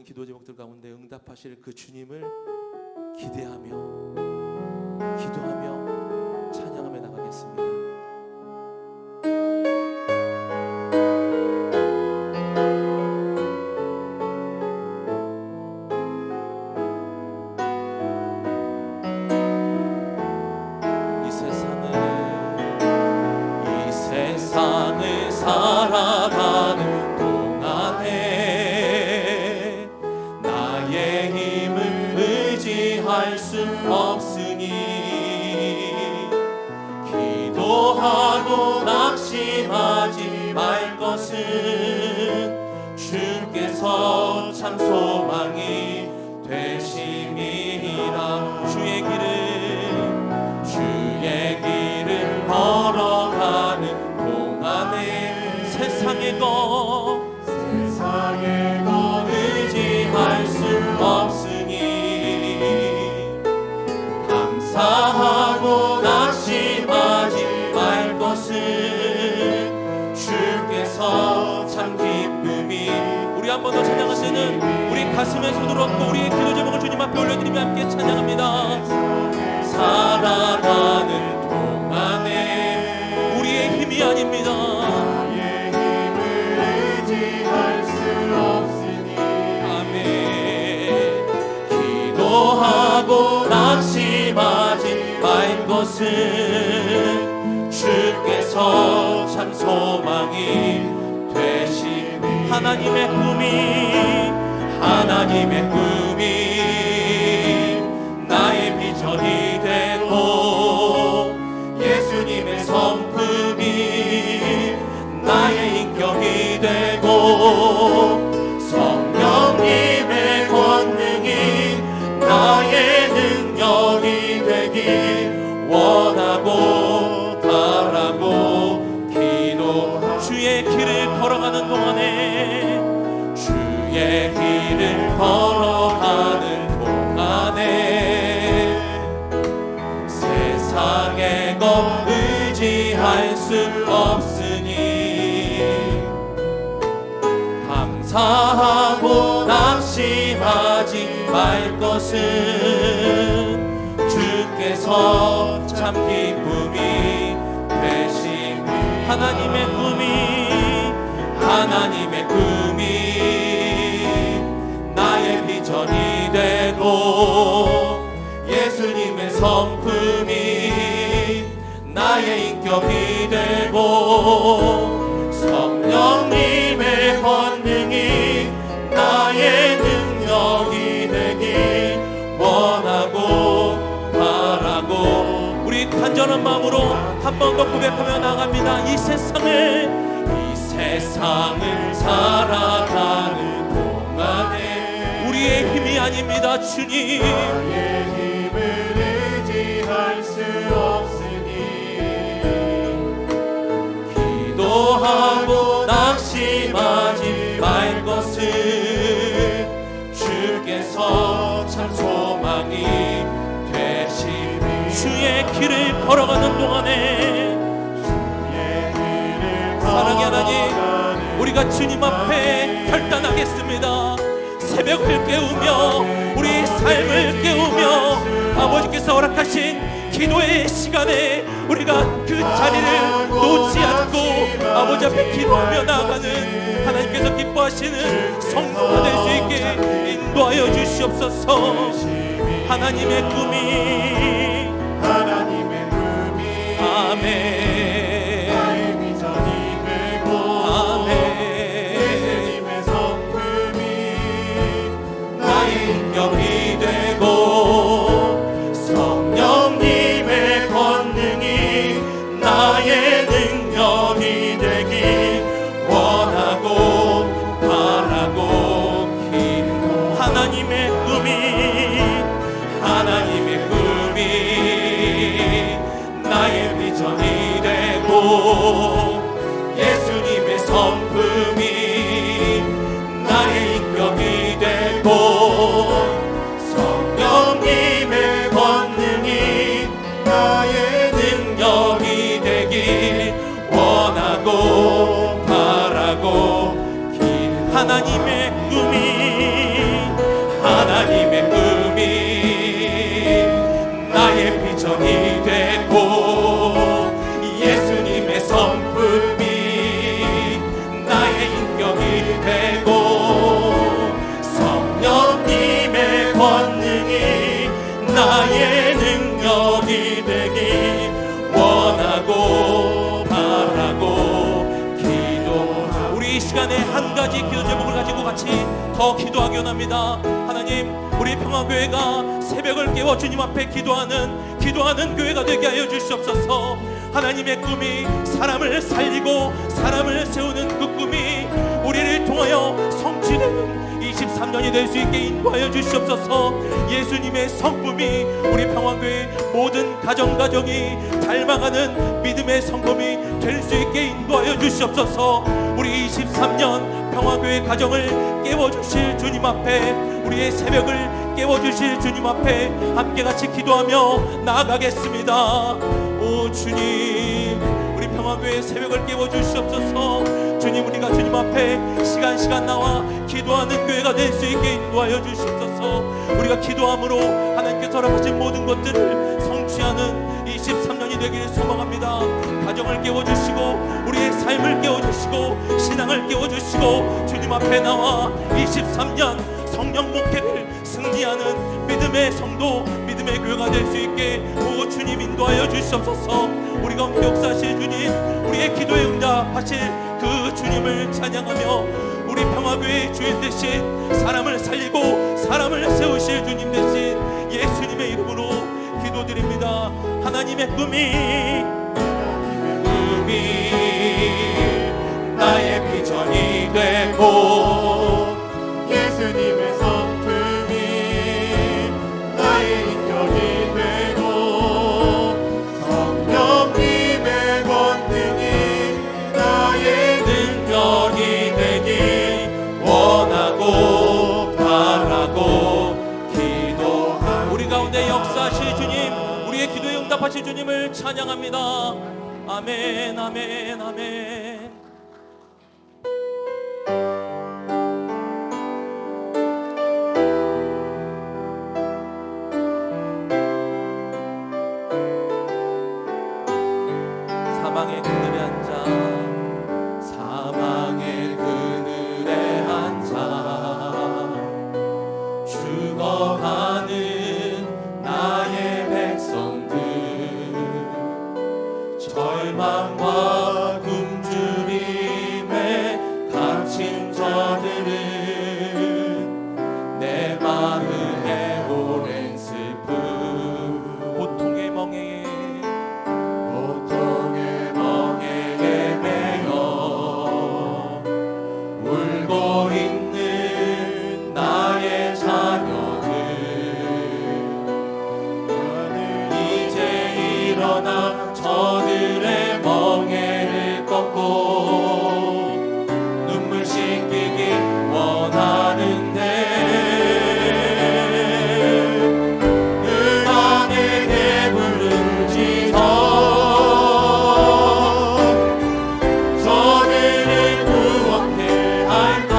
기도 제목들 가운데 응답하실 그 주님을 기대하며 기도하며 찬양하며 나가겠습니다. 이 세상을 살아가는 동안에 나의 힘을 의지할 수 없으니 기도하고 낙심하지 말 것은 주께서 참 소망이 되심이라. 주의 길을 걸어가는 동안에 세상의 것 의지할 수 없으니 감사하고 낙심하지 말 것은 주께서 참 기쁨이. 우리 한 번 더 찬양하시는 우리 가슴에 손을 얹고 우리의 기도 제목을 주님 앞에 올려드리며 함께 찬양합니다. 살아가는 동안에 우리의 힘이 아닙니다. 나의 힘을 의지할 수 없으니 아멘. 기도하고 낙심하지 말 것은 주께서 참 소망이 되시니 하나님의 꿈이 나의 비전이 되고 예수님의 성품이 나의 인격이 되고 성령님의 권능이 나의 능력이 되길 원하고 바라고 기도. 주의 길을 걸어가는 동안에 주의 길을 걸어가는 동안에 세상의 것 의지할 수 없으니 감사하고 낙심하지 말 것은 주께서 참 기쁨이 되심. 하나님의 꿈이 나의 비전이 되고 예수님의 성품이 나의 인격이 되고 성령님의 권능이 나의 능력이 되길 원하고 바라고. 우리 간절한 마음으로 한 번 더 고백하며 나갑니다. 이 세상을 살아가는 동안에 우리의 힘이 아닙니다. 주님 나의 힘을 의지할 수 없으니 기도하고 낙심하지 말 것은 주께서 참 소망이 되시니. 주의 길을 걸어가는 동안에 사랑의 하나님, 우리가 주님 앞에 결단하겠습니다. 새벽을 깨우며 우리 삶을 깨우며 아버지께서 허락하신 기도의 시간에 우리가 그 자리를 놓지 않고 아버지 앞에 기도하며 나아가는 하나님께서 기뻐하시는 성도가 될 수 있게 인도하여 주시옵소서. 하나님의 꿈이 아멘. 인격이 되고 성령님의 권능이 나의 능력이 되길 원하고 바라고 기도. 하나님의 꿈이 나의 비전이 되고 예수님의 성품이 나의 인격이 되고 성령님의 권능이 나의 능력이 되길 원하고 바라고 길. 하나님의 꿈이 가지 기도 제목을 가지고 같이 더 기도하기 원합니다. 하나님, 우리 평화교회가 새벽을 깨워 주님 앞에 기도하는 교회가 되게 하여 주시옵소서. 하나님의 꿈이 사람을 살리고 사람을 세우는 그 꿈이 우리를 통하여 성취되는 23년이 될 수 있게 인도하여 주시옵소서. 예수님의 성품이 우리 평화교회 모든 가정이 닮아가는 믿음의 성품이 될 수 있게 인도하여 주시옵소서. 우리 23년 평화교회 가정을 깨워주실 주님 앞에, 우리의 새벽을 깨워주실 주님 앞에 함께 같이 기도하며 나아가겠습니다. 오 주님, 우리 평화교회 새벽을 깨워주시옵소서. 주님, 우리가 주님 앞에 시간 나와 기도하는 교회가 될 수 있게 인도하여 주시옵소서. 우리가 기도함으로 하나님께서 허락하신 모든 것들을 성취하는 23년이 되기를 소망합니다. 가정을 깨워주시고 우리의 삶을 깨워주시고 신앙을 깨워주시고 주님 앞에 나와 23년 성령 목회를 승리하는 믿음의 성도, 믿음의 교회가 될 수 있게 오 주님 인도하여 주시옵소서. 우리 가운데 역사하실 주님, 우리의 기도에 응답하실 그 주님을 찬양하며 우리 평화교회의 주인 대신 사람을 살리고 사람을 세우실 주님 대신 예수님의 이름으로 기도드립니다. 하나님의 꿈이 나의 비전이 되고 예수님의 성품이 나의 인격이 되고 성령님의 권능이 나의 능력이 되기 원하고 바라고 기도하니 우리 가운데 역사하실 주님, 우리의 기도에 응답하실 주님을 찬양합니다. 아멘, 아멘, 아멘. 사망의 그늘에 앉아 죽어가는 나의 백성들, 절망과 굶주림에 갇힌 자들은 내 마음에 오랜 슬픔, 고통의 멍에에 매여 울고 있는 나의 자녀들, 나는 이제 일어나 저들의 멍에를 꺾고 눈물 씻기기 원하는데 그 안에 배부른지도 저들을 구원해 할까.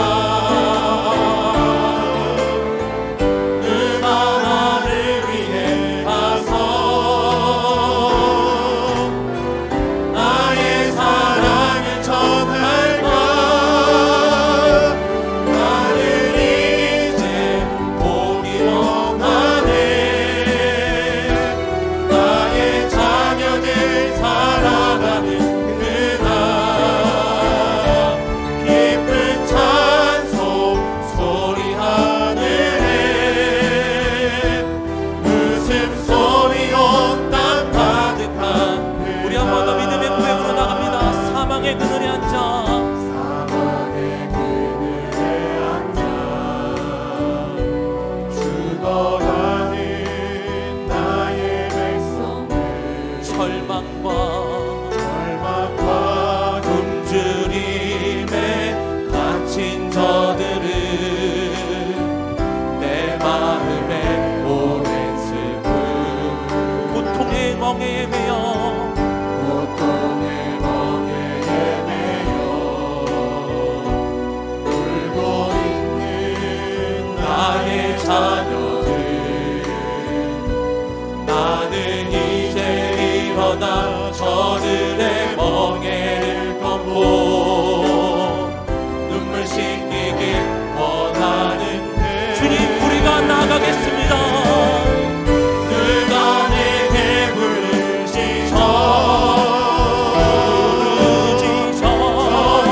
그 나라를 위해 가서 나의 사랑을 전할까. 나는 이제 보기 원하네. 나의 자녀들 살아가는 그날 기쁜 찬송 소리 하늘에 웃음소리 온 땅 가득한 우리 한 번 더 믿음의 고백으로 나갑니다. 사망의 그늘에 앉아 사막의 그늘에 앉아 죽어가는 나의 백성들, 절망과 절망과 굶주림에 갇힌 저들은 내 마음에 오랜 슬픔, 고통의 멍에에 매여 고통의 멍에에 매여 울고 있는 나의 자녀들, 나는 이제 일어나 저들의 멍에를 꺾고 눈물 씻기길 원하는데 주님, 우리가 나가겠습니다. 그 안에 배부르시죠. 저희를 구원해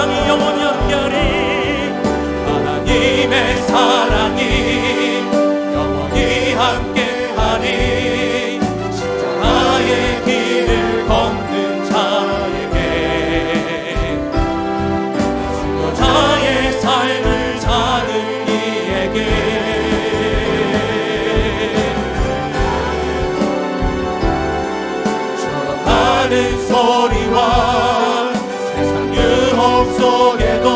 사랑이 영원히 함께하리. 하나님의 사랑이 영원히 함께하리. 십자가의 길을 걷는 자에게, 순교자의 삶을 사는 이에게, 저런 소리와 세상 유혹 속에도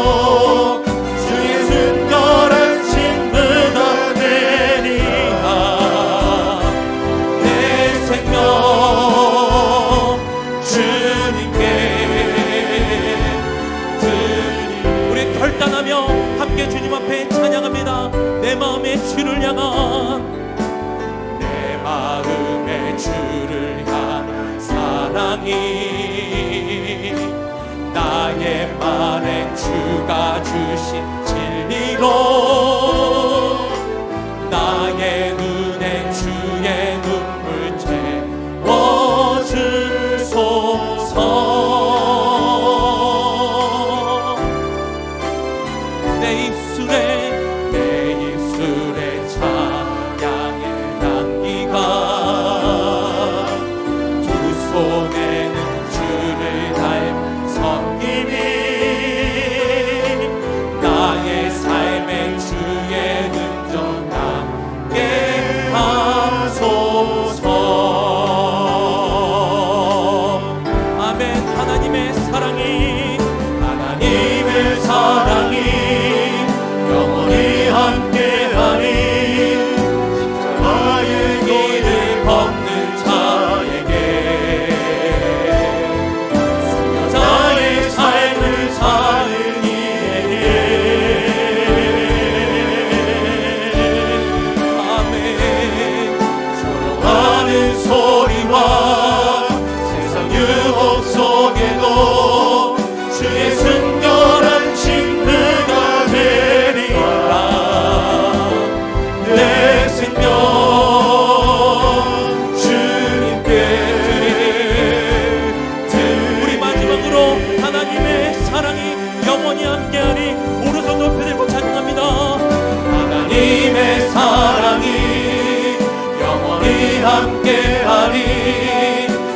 주의 순결한 신부가 되리라. 내 생명 주님께 드리. 우리 결단하며 함께 주님 앞에 찬양합니다. 내 마음의 주를 향한, 내 마음의 주를 향한 사랑이 나의 말에 주가 주신 진리로 나의 눈에 주의 눈물 채워주소서. 내 입술에 찬양의 향기가, 두 손에는 주를 닮은 섬김이 나의 삶의 주의 능력 남게 하소서. 아멘. 하나님의 사랑이 영원히 함께하리. 십자가의 길을 걷는 자에게, 순교자의 삶을 사는 이에게. 아멘. 조롱하는 소리와 세상 유혹 속에도 주의 순결한 신부가 되리라. 내 생명 주님께 드리리. 우리 마지막으로 하나님의 사랑이 영원히 함께하리. 오른손 높이 들고 찬양합니다. 하나님의 사랑이 영원히 함께하리.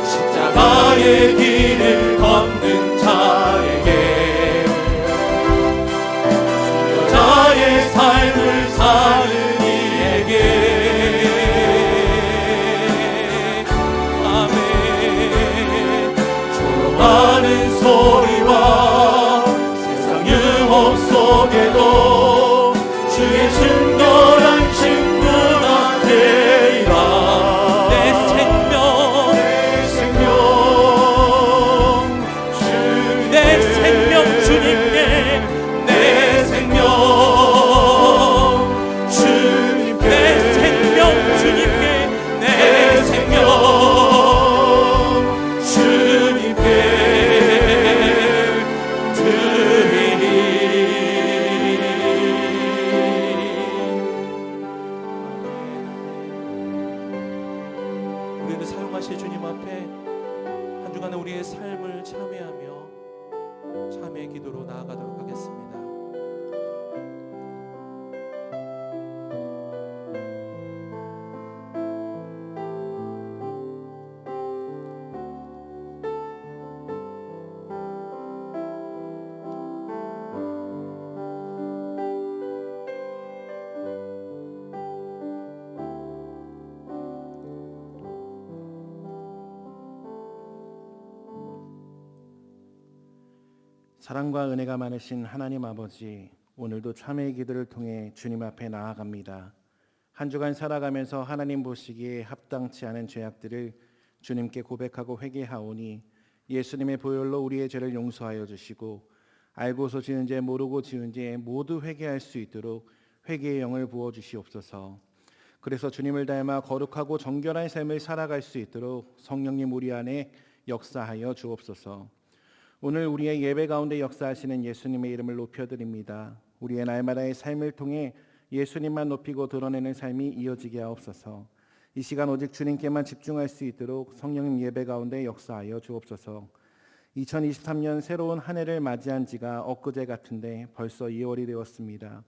십자가의 길을 걷는 자에게, 순교자의 삶을 사는 이에게. 아멘. 조롱하는 소리와 세상 유혹 속에도 주의 순결한 친구가 되리라. 내 생명 주님께, 내 생명 주님께, 내 생명 주님께, 내 생명 주님께 드리리. 우리를 사용하실 주님 앞에 한 주간의 우리의 삶을 참회하며 참회의 기도로 나아가도록 하겠습니다. 사랑과 은혜가 많으신 하나님 아버지, 오늘도 참회의 기도를 통해 주님 앞에 나아갑니다. 한 주간 살아가면서 하나님 보시기에 합당치 않은 죄악들을 주님께 고백하고 회개하오니 예수님의 보혈로 우리의 죄를 용서하여 주시고, 알고서 지은 죄 모르고 지은 죄 모두 회개할 수 있도록 회개의 영을 부어 주시옵소서. 그래서 주님을 닮아 거룩하고 정결한 삶을 살아갈 수 있도록 성령님 우리 안에 역사하여 주옵소서. 오늘 우리의 예배 가운데 역사하시는 예수님의 이름을 높여드립니다. 우리의 날마다의 삶을 통해 예수님만 높이고 드러내는 삶이 이어지게 하옵소서. 이 시간 오직 주님께만 집중할 수 있도록 성령님 예배 가운데 역사하여 주옵소서. 2023년 새로운 한 해를 맞이한 지가 엊그제 같은데 벌써 2월이 되었습니다.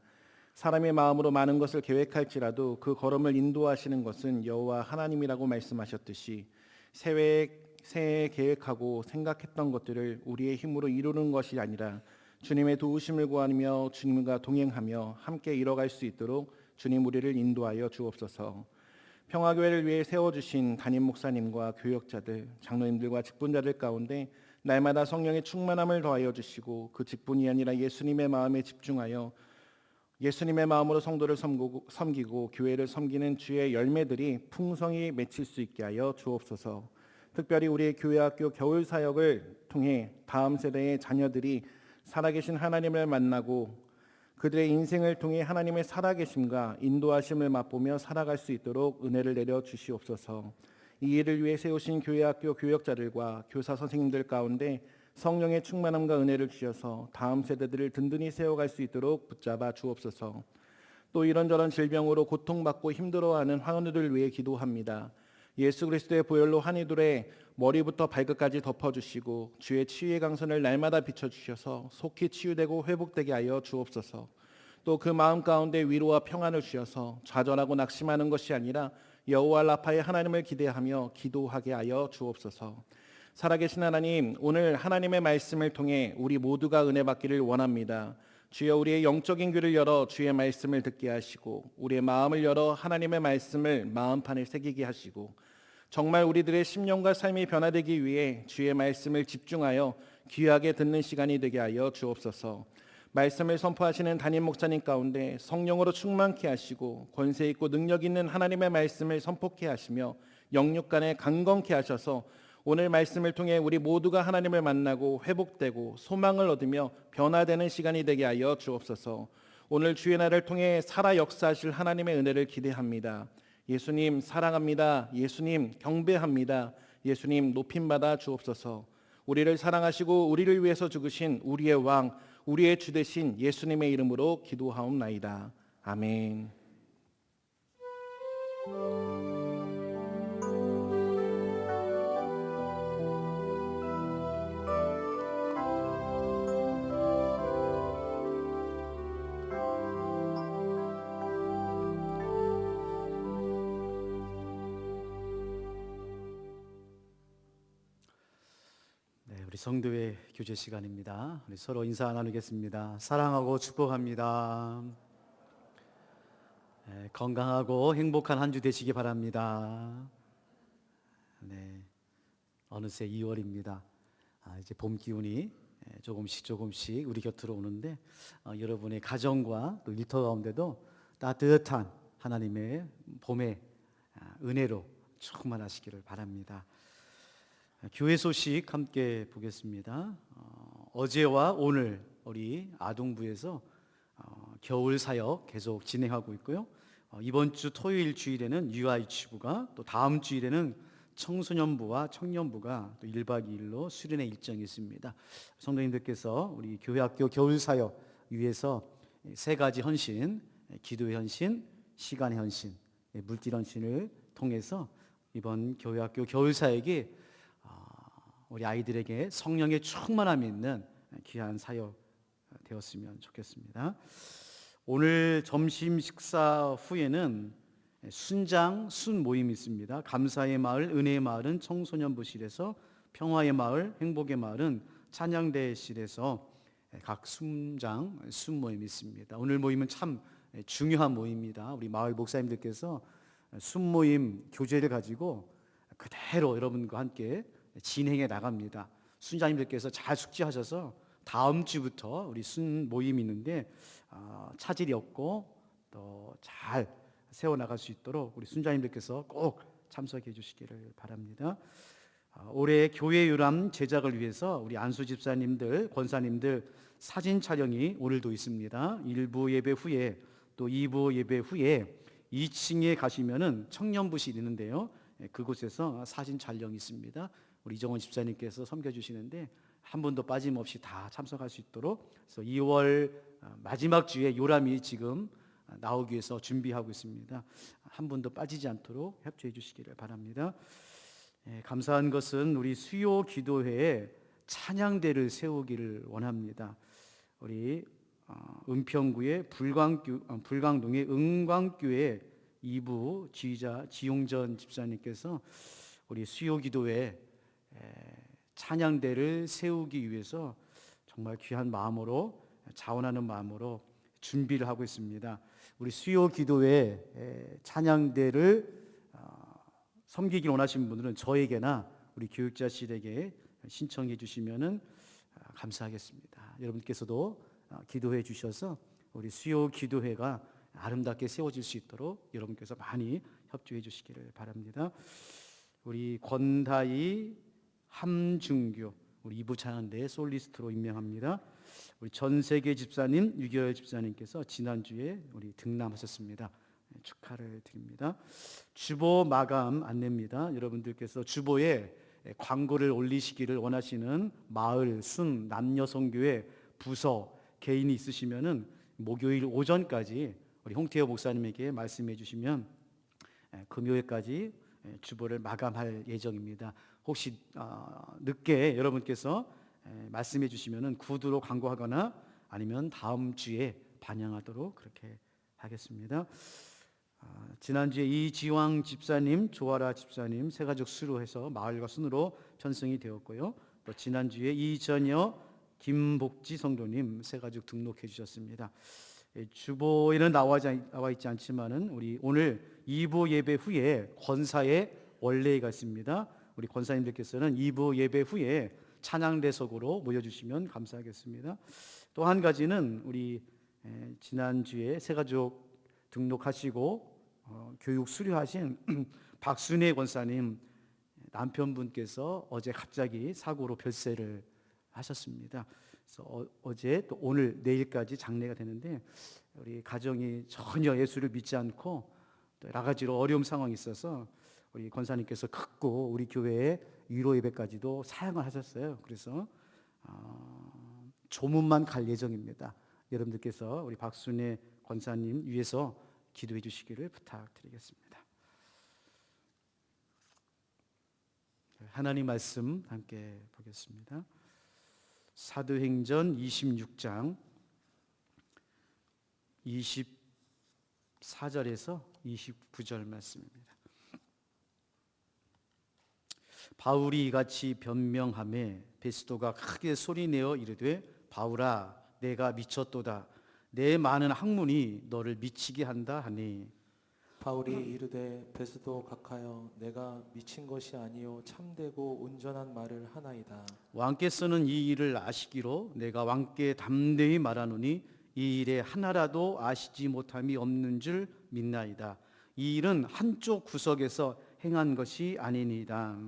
사람의 마음으로 많은 것을 계획할지라도 그 걸음을 인도하시는 것은 여호와 하나님이라고 말씀하셨듯이 새해 계획하고 생각했던 것들을 우리의 힘으로 이루는 것이 아니라 주님의 도우심을 구하며 주님과 동행하며 함께 이뤄갈 수 있도록 주님 우리를 인도하여 주옵소서. 평화교회를 위해 세워주신 담임 목사님과 교역자들, 장로님들과 직분자들 가운데 날마다 성령의 충만함을 더하여 주시고 그 직분이 아니라 예수님의 마음에 집중하여 예수님의 마음으로 성도를 섬기고 교회를 섬기는 주의 열매들이 풍성히 맺힐 수 있게 하여 주옵소서. 특별히 우리의 교회학교 겨울 사역을 통해 다음 세대의 자녀들이 살아계신 하나님을 만나고 그들의 인생을 통해 하나님의 살아계심과 인도하심을 맛보며 살아갈 수 있도록 은혜를 내려 주시옵소서. 이 일을 위해 세우신 교회학교 교역자들과 교사 선생님들 가운데 성령의 충만함과 은혜를 주셔서 다음 세대들을 든든히 세워갈 수 있도록 붙잡아 주옵소서. 또 이런저런 질병으로 고통받고 힘들어하는 환우들을 위해 기도합니다. 예수 그리스도의 보혈로 환희들의 머리부터 발끝까지 덮어주시고 주의 치유의 강선을 날마다 비춰주셔서 속히 치유되고 회복되게 하여 주옵소서. 또 그 마음 가운데 위로와 평안을 주셔서 좌절하고 낙심하는 것이 아니라 여호와 라파의 하나님을 기대하며 기도하게 하여 주옵소서. 살아계신 하나님, 오늘 하나님의 말씀을 통해 우리 모두가 은혜 받기를 원합니다. 주여 우리의 영적인 귀를 열어 주의 말씀을 듣게 하시고 우리의 마음을 열어 하나님의 말씀을 마음판에 새기게 하시고 정말 우리들의 심령과 삶이 변화되기 위해 주의 말씀을 집중하여 귀하게 듣는 시간이 되게 하여 주옵소서. 말씀을 선포하시는 담임 목사님 가운데 성령으로 충만케 하시고 권세 있고 능력 있는 하나님의 말씀을 선포케 하시며 영육간에 강건케 하셔서 오늘 말씀을 통해 우리 모두가 하나님을 만나고 회복되고 소망을 얻으며 변화되는 시간이 되게 하여 주옵소서. 오늘 주의 날을 통해 살아 역사하실 하나님의 은혜를 기대합니다. 예수님 사랑합니다. 예수님 경배합니다. 예수님 높임받아 주옵소서. 우리를 사랑하시고 우리를 위해서 죽으신 우리의 왕, 우리의 주 되신 예수님의 이름으로 기도하옵나이다. 아멘. 우리 성도의 교제 시간입니다. 우리 서로 인사 나누겠습니다. 사랑하고 축복합니다. 건강하고 행복한 한 주 되시기 바랍니다. 네, 어느새 2월입니다. 이제 봄 기운이 조금씩 우리 곁으로 오는데 여러분의 가정과 또 일터 가운데도 따뜻한 하나님의 봄의 은혜로 충만하시기를 바랍니다. 교회 소식 함께 보겠습니다. 어제와 오늘 우리 아동부에서 겨울 사역 계속 진행하고 있고요. 이번 주 토요일 주일에는 UI치부가 또 다음 주일에는 청소년부와 청년부가 또 1박 2일로 수련회 일정이 있습니다. 성도님들께서 우리 교회학교 겨울 사역 위해서 세 가지 헌신, 기도의 헌신, 시간의 헌신, 물질 헌신을 통해서 이번 교회학교 겨울 사역이 우리 아이들에게 성령의 충만함이 있는 귀한 사역 되었으면 좋겠습니다. 오늘 점심 식사 후에는 순장 순 모임이 있습니다. 감사의 마을, 은혜의 마을은 청소년부실에서, 평화의 마을, 행복의 마을은 찬양대실에서 각 순장 순 모임이 있습니다. 오늘 모임은 참 중요한 모임입니다. 우리 마을 목사님들께서 순 모임 교제를 가지고 그대로 여러분과 함께 진행해 나갑니다. 순장님들께서 잘 숙지하셔서 다음 주부터 우리 순 모임이 있는데 차질이 없고 또 잘 세워나갈 수 있도록 우리 순장님들께서 꼭 참석해 주시기를 바랍니다. 올해 교회 유람 제작을 위해서 우리 안수 집사님들, 권사님들 사진 촬영이 오늘도 있습니다. 1부 예배 후에 또 2부 예배 후에 2층에 가시면은 청년부실이 있는데요. 그곳에서 사진 촬영이 있습니다. 우리 이정원 집사님께서 섬겨주시는데 한 분도 빠짐없이 다 참석할 수 있도록 그래서 2월 마지막 주에 요람이 지금 나오기 위해서 준비하고 있습니다. 한 분도 빠지지 않도록 협조해 주시기를 바랍니다. 감사한 것은 우리 수요 기도회에 찬양대를 세우기를 원합니다. 우리 은평구의 불광동의 은광교회 2부 지휘자 지용전 집사님께서 우리 수요기도회 찬양대를 세우기 위해서 정말 귀한 마음으로 자원하는 마음으로 준비를 하고 있습니다. 우리 수요기도회 찬양대를 섬기길 원하시는 분들은 저에게나 우리 교육자실에게 신청해 주시면은 감사하겠습니다. 여러분께서도 기도해 주셔서 우리 수요기도회가 아름답게 세워질 수 있도록 여러분께서 많이 협조해 주시기를 바랍니다. 우리 권다희 함중교 우리 2부 찬양대 솔리스트로 임명합니다. 우리 전세계 집사님, 유결 집사님께서 지난주에 우리 등남하셨습니다. 축하를 드립니다. 주보 마감 안내입니다. 여러분들께서 주보에 광고를 올리시기를 원하시는 마을, 순, 남녀성교회, 부서, 개인이 있으시면은 목요일 오전까지 우리 홍태호 목사님에게 말씀해 주시면 금요일까지 주보를 마감할 예정입니다. 혹시 늦게 여러분께서 말씀해 주시면은 구두로 광고하거나 아니면 다음 주에 반영하도록 그렇게 하겠습니다. 지난주에 이지왕 집사님, 조아라 집사님 세가족 수로 해서 마을과 순으로 편성이 되었고요. 또 지난주에 이전여, 김복지 성도님 세가족 등록해 주셨습니다. 주보에는 나와 있지 않지만은 우리 오늘 2부 예배 후에 권사의 원례가 있습니다. 우리 권사님들께서는 2부 예배 후에 찬양대석으로 모여주시면 감사하겠습니다. 또 한 가지는 우리 지난주에 세가족 등록하시고 교육 수료하신 박순애 권사님 남편분께서 어제 갑자기 사고로 별세를 하셨습니다. 그래서 어제 또 오늘 내일까지 장례가 되는데 우리 가정이 전혀 예수를 믿지 않고 또 여러 가지로 어려움 상황이 있어서 우리 권사님께서 극구 우리 교회에 위로 예배까지도 사양을 하셨어요. 그래서 조문만 갈 예정입니다. 여러분들께서 우리 박순애 권사님 위해서 기도해 주시기를 부탁드리겠습니다. 하나님 말씀 함께 보겠습니다. 사도행전 26장 24절에서 29절 말씀입니다. 바울이 이같이 변명하매 베스도가 크게 소리내어 이르되 바울아 내가 미쳤도다 내 많은 학문이 너를 미치게 한다 하니 바울이 이르되 베스도 각하여 내가 미친 것이 아니요 참되고 온전한 말을 하나이다. 왕께서는 이 일을 아시기로 내가 왕께 담대히 말하노니 이 일에 하나라도 아시지 못함이 없는 줄 믿나이다. 이 일은 한쪽 구석에서 행한 것이 아니니이다.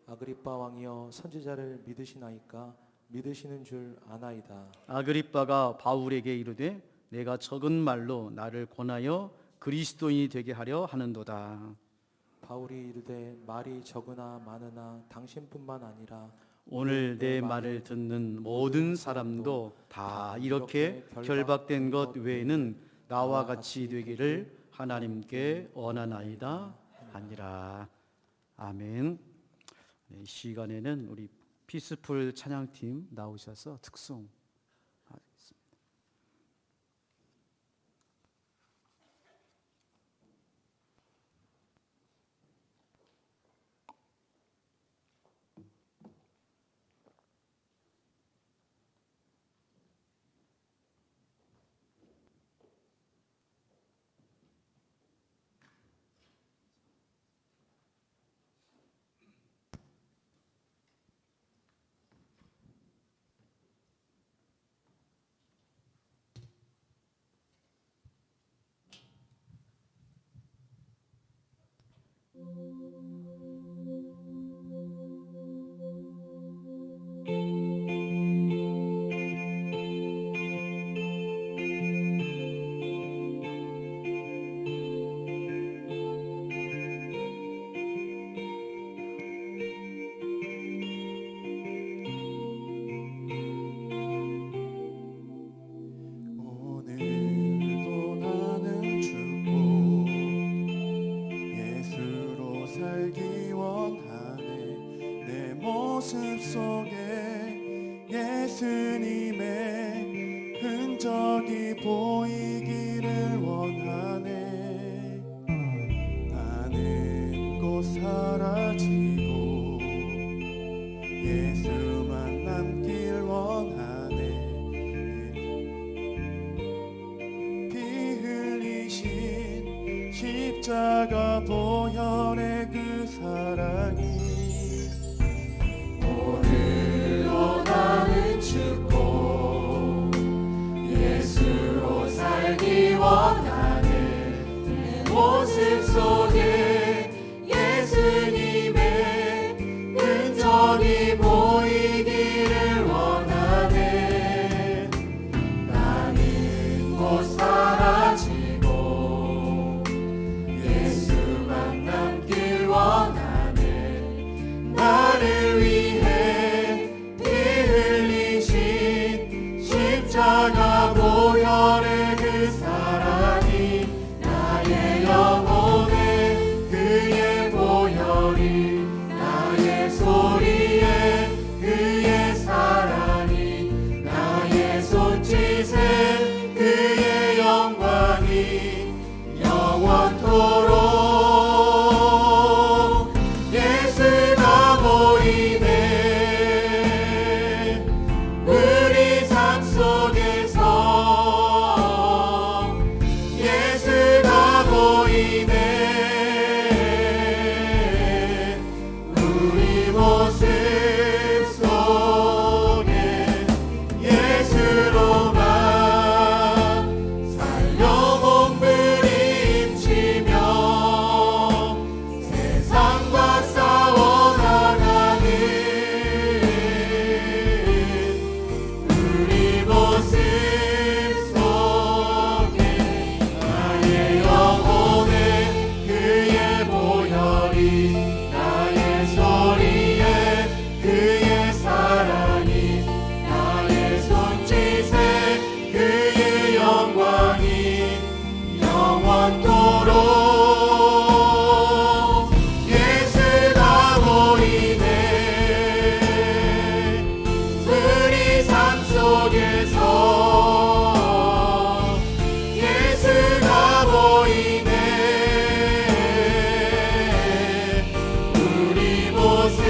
아그리빠 왕이여 선지자를 믿으시나이까 믿으시는 줄 아나이다. 아그리빠가 바울에게 이르되 내가 적은 말로 나를 권하여 그리스도인이 되게 하려 하는도다. 바울이 이르되 말이 적으나 많으나 당신뿐만 아니라 오늘 내 말을 듣는 모든 사람도 다 이렇게 결박된 것 외에는 나와 같이 되기를 하나님께 원하나이다 하니라. 아멘. 이 시간에는 우리 피스풀 찬양팀 나오셔서 특송 하겠습니다. 흔적이 보이기를 원하네. 나는 곧 사라지고 예수만 남길 원하네. 피 흘리신 십자가 보혈의 그 사랑이 오늘도 나는 죽고 예수로 살기 원하네. 내 모습 속에 예수님의 흔적이 보이기를 원하네. 나는 곧 사라지고 예수만 남길 원하네. 나를 위해 피 흘리신 십자가 보혈의 그 사랑이 나의 영혼에 그의 보혈이 나의 소리에 그의 사랑이 나의 손짓에 그의 영광이 영원토록 예수가 보이네. 우리 삶 속에서 예수가 보이네. 우리 모습 속에 예수로만 살려 몸부림치며 세상과 싸워나가는 우리 모습 속에 나의 영혼에 그의 보혈이 나의 소리에 그의 사랑이 나의 손짓에 그의 영광이 영원토록 예수가 보이네. 우리 삶 속에서 예수가 보이네. 우리 모습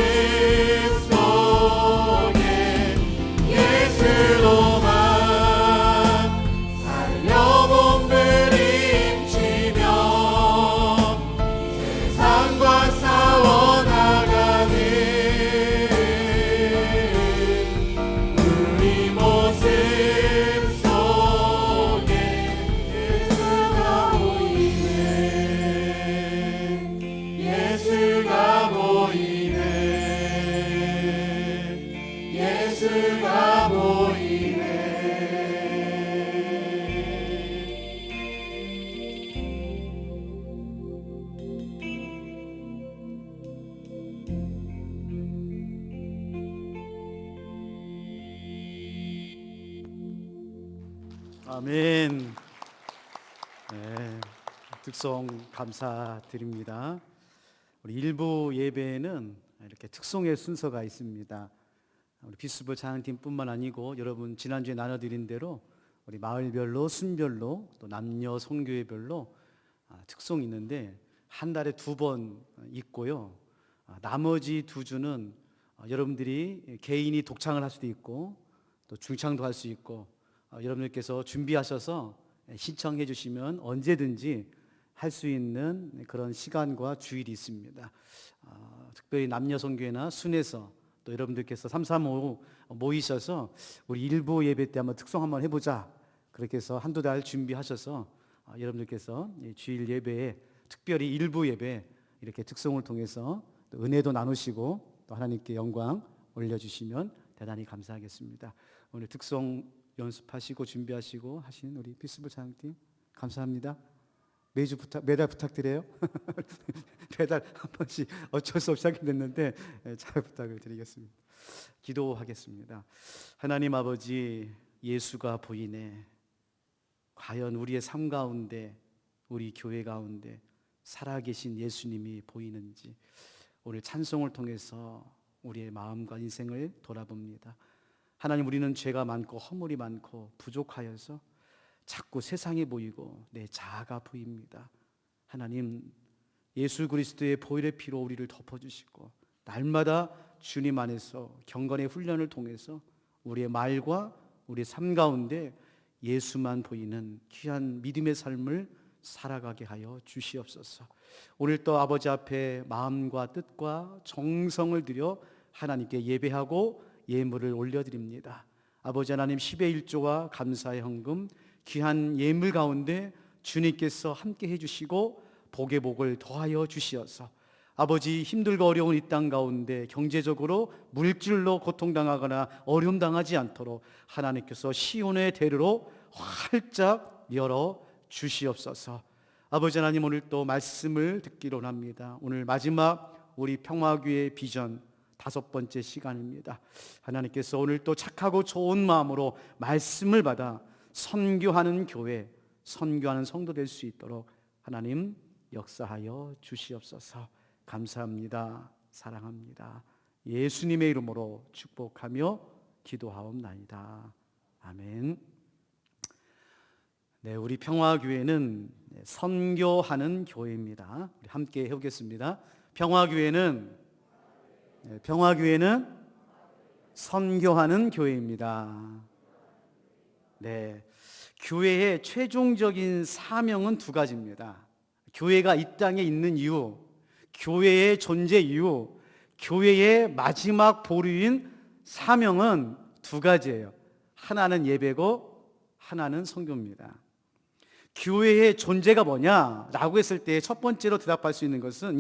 속에 예수로만 살려 몸부림치며 세상과 싸워나가는 우리 모습 속에 예수가 보이네. 예수가 보이네. 예수가 보이네. 아멘. 네, 특송 감사드립니다. 우리 일부 예배에는 이렇게 특송의 순서가 있습니다. 우리 피스볼 찬양팀뿐만 아니고 여러분 지난주에 나눠드린 대로 우리 마을별로 순별로 또 남녀 선교회별로 특송이 있는데 한 달에 2번 있고요. 나머지 2주는 여러분들이 개인이 독창을 할 수도 있고 또 중창도 할 수 있고 여러분들께서 준비하셔서 신청해 주시면 언제든지 할 수 있는 그런 시간과 주일이 있습니다. 특별히 남녀 선교회나 순에서 또 여러분들께서 335 모이셔서 우리 일부 예배 때 한번 특송 한번 해보자 그렇게 해서 한두 달 준비하셔서 여러분들께서 주일 예배에 특별히 일부 예배 이렇게 특송을 통해서 또 은혜도 나누시고 또 하나님께 영광 올려주시면 대단히 감사하겠습니다. 오늘 특송 연습하시고 준비하시고 하신 우리 피스볼 찬양팀 감사합니다. 매달 부탁드려요. 매달 한 번씩 어쩔 수 없이 하게 됐는데 잘 부탁을 드리겠습니다. 기도하겠습니다. 하나님 아버지, 예수가 보이네. 과연 우리의 삶 가운데, 우리 교회 가운데 살아계신 예수님이 보이는지 오늘 찬송을 통해서 우리의 마음과 인생을 돌아봅니다. 하나님, 우리는 죄가 많고 허물이 많고 부족하여서 자꾸 세상에 보이고 내 자아가 보입니다. 하나님, 예수 그리스도의 보혈의 피로 우리를 덮어주시고 날마다 주님 안에서 경건의 훈련을 통해서 우리의 말과 우리의 삶 가운데 예수만 보이는 귀한 믿음의 삶을 살아가게 하여 주시옵소서. 오늘 또 아버지 앞에 마음과 뜻과 정성을 들여 하나님께 예배하고 예물을 올려드립니다. 아버지 하나님, 10의 1조와 감사의 헌금, 귀한 예물 가운데 주님께서 함께 해주시고 복의 복을 더하여 주시어서 아버지, 힘들고 어려운 이 땅 가운데 경제적으로 물질로 고통당하거나 어려움 당하지 않도록 하나님께서 시온의 대로로 활짝 열어 주시옵소서. 아버지 하나님, 오늘 또 말씀을 듣기로 합니다. 오늘 마지막 우리 평화교회 비전 5번째 시간입니다. 하나님께서 오늘 또 착하고 좋은 마음으로 말씀을 받아 선교하는 교회, 선교하는 성도 될 수 있도록 하나님 역사하여 주시옵소서. 감사합니다. 사랑합니다. 예수님의 이름으로 축복하며 기도하옵나이다. 아멘. 네, 우리 평화교회는 선교하는 교회입니다. 우리 함께 해보겠습니다. 평화교회는 선교하는 교회입니다. 네, 교회의 최종적인 사명은 2가지입니다. 교회가 이 땅에 있는 이유, 교회의 존재 이유, 교회의 마지막 보류인 사명은 2가지예요. 하나는 예배고 하나는 선교입니다. 교회의 존재가 뭐냐라고 했을 때 첫 번째로 대답할 수 있는 것은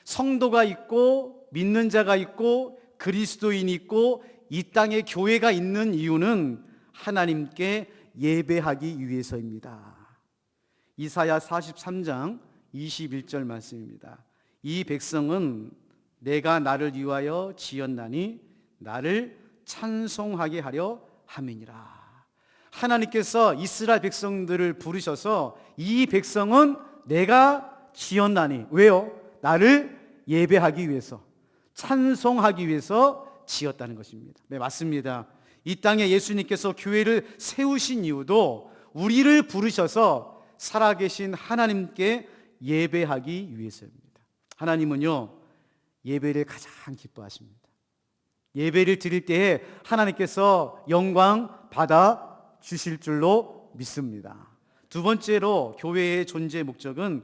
성도가 있고 믿는 자가 있고 그리스도인이 있고 이 땅에 교회가 있는 이유는 하나님께 예배하기 위해서입니다. 이사야 43장 21절 말씀입니다. 이 백성은 내가 나를 위하여 지었나니 나를 찬송하게 하려 함이니라. 하나님께서 이스라엘 백성들을 부르셔서 이 백성은 내가 지었나니, 왜요? 나를 예배하기 위해서, 찬송하기 위해서 지었다는 것입니다. 네, 맞습니다. 이 땅에 예수님께서 교회를 세우신 이유도 우리를 부르셔서 살아계신 하나님께 예배하기 위해서입니다. 하나님은요, 예배를 가장 기뻐하십니다. 예배를 드릴 때에 하나님께서 영광 받아 주실 줄로 믿습니다. 2번째로 교회의 존재 목적은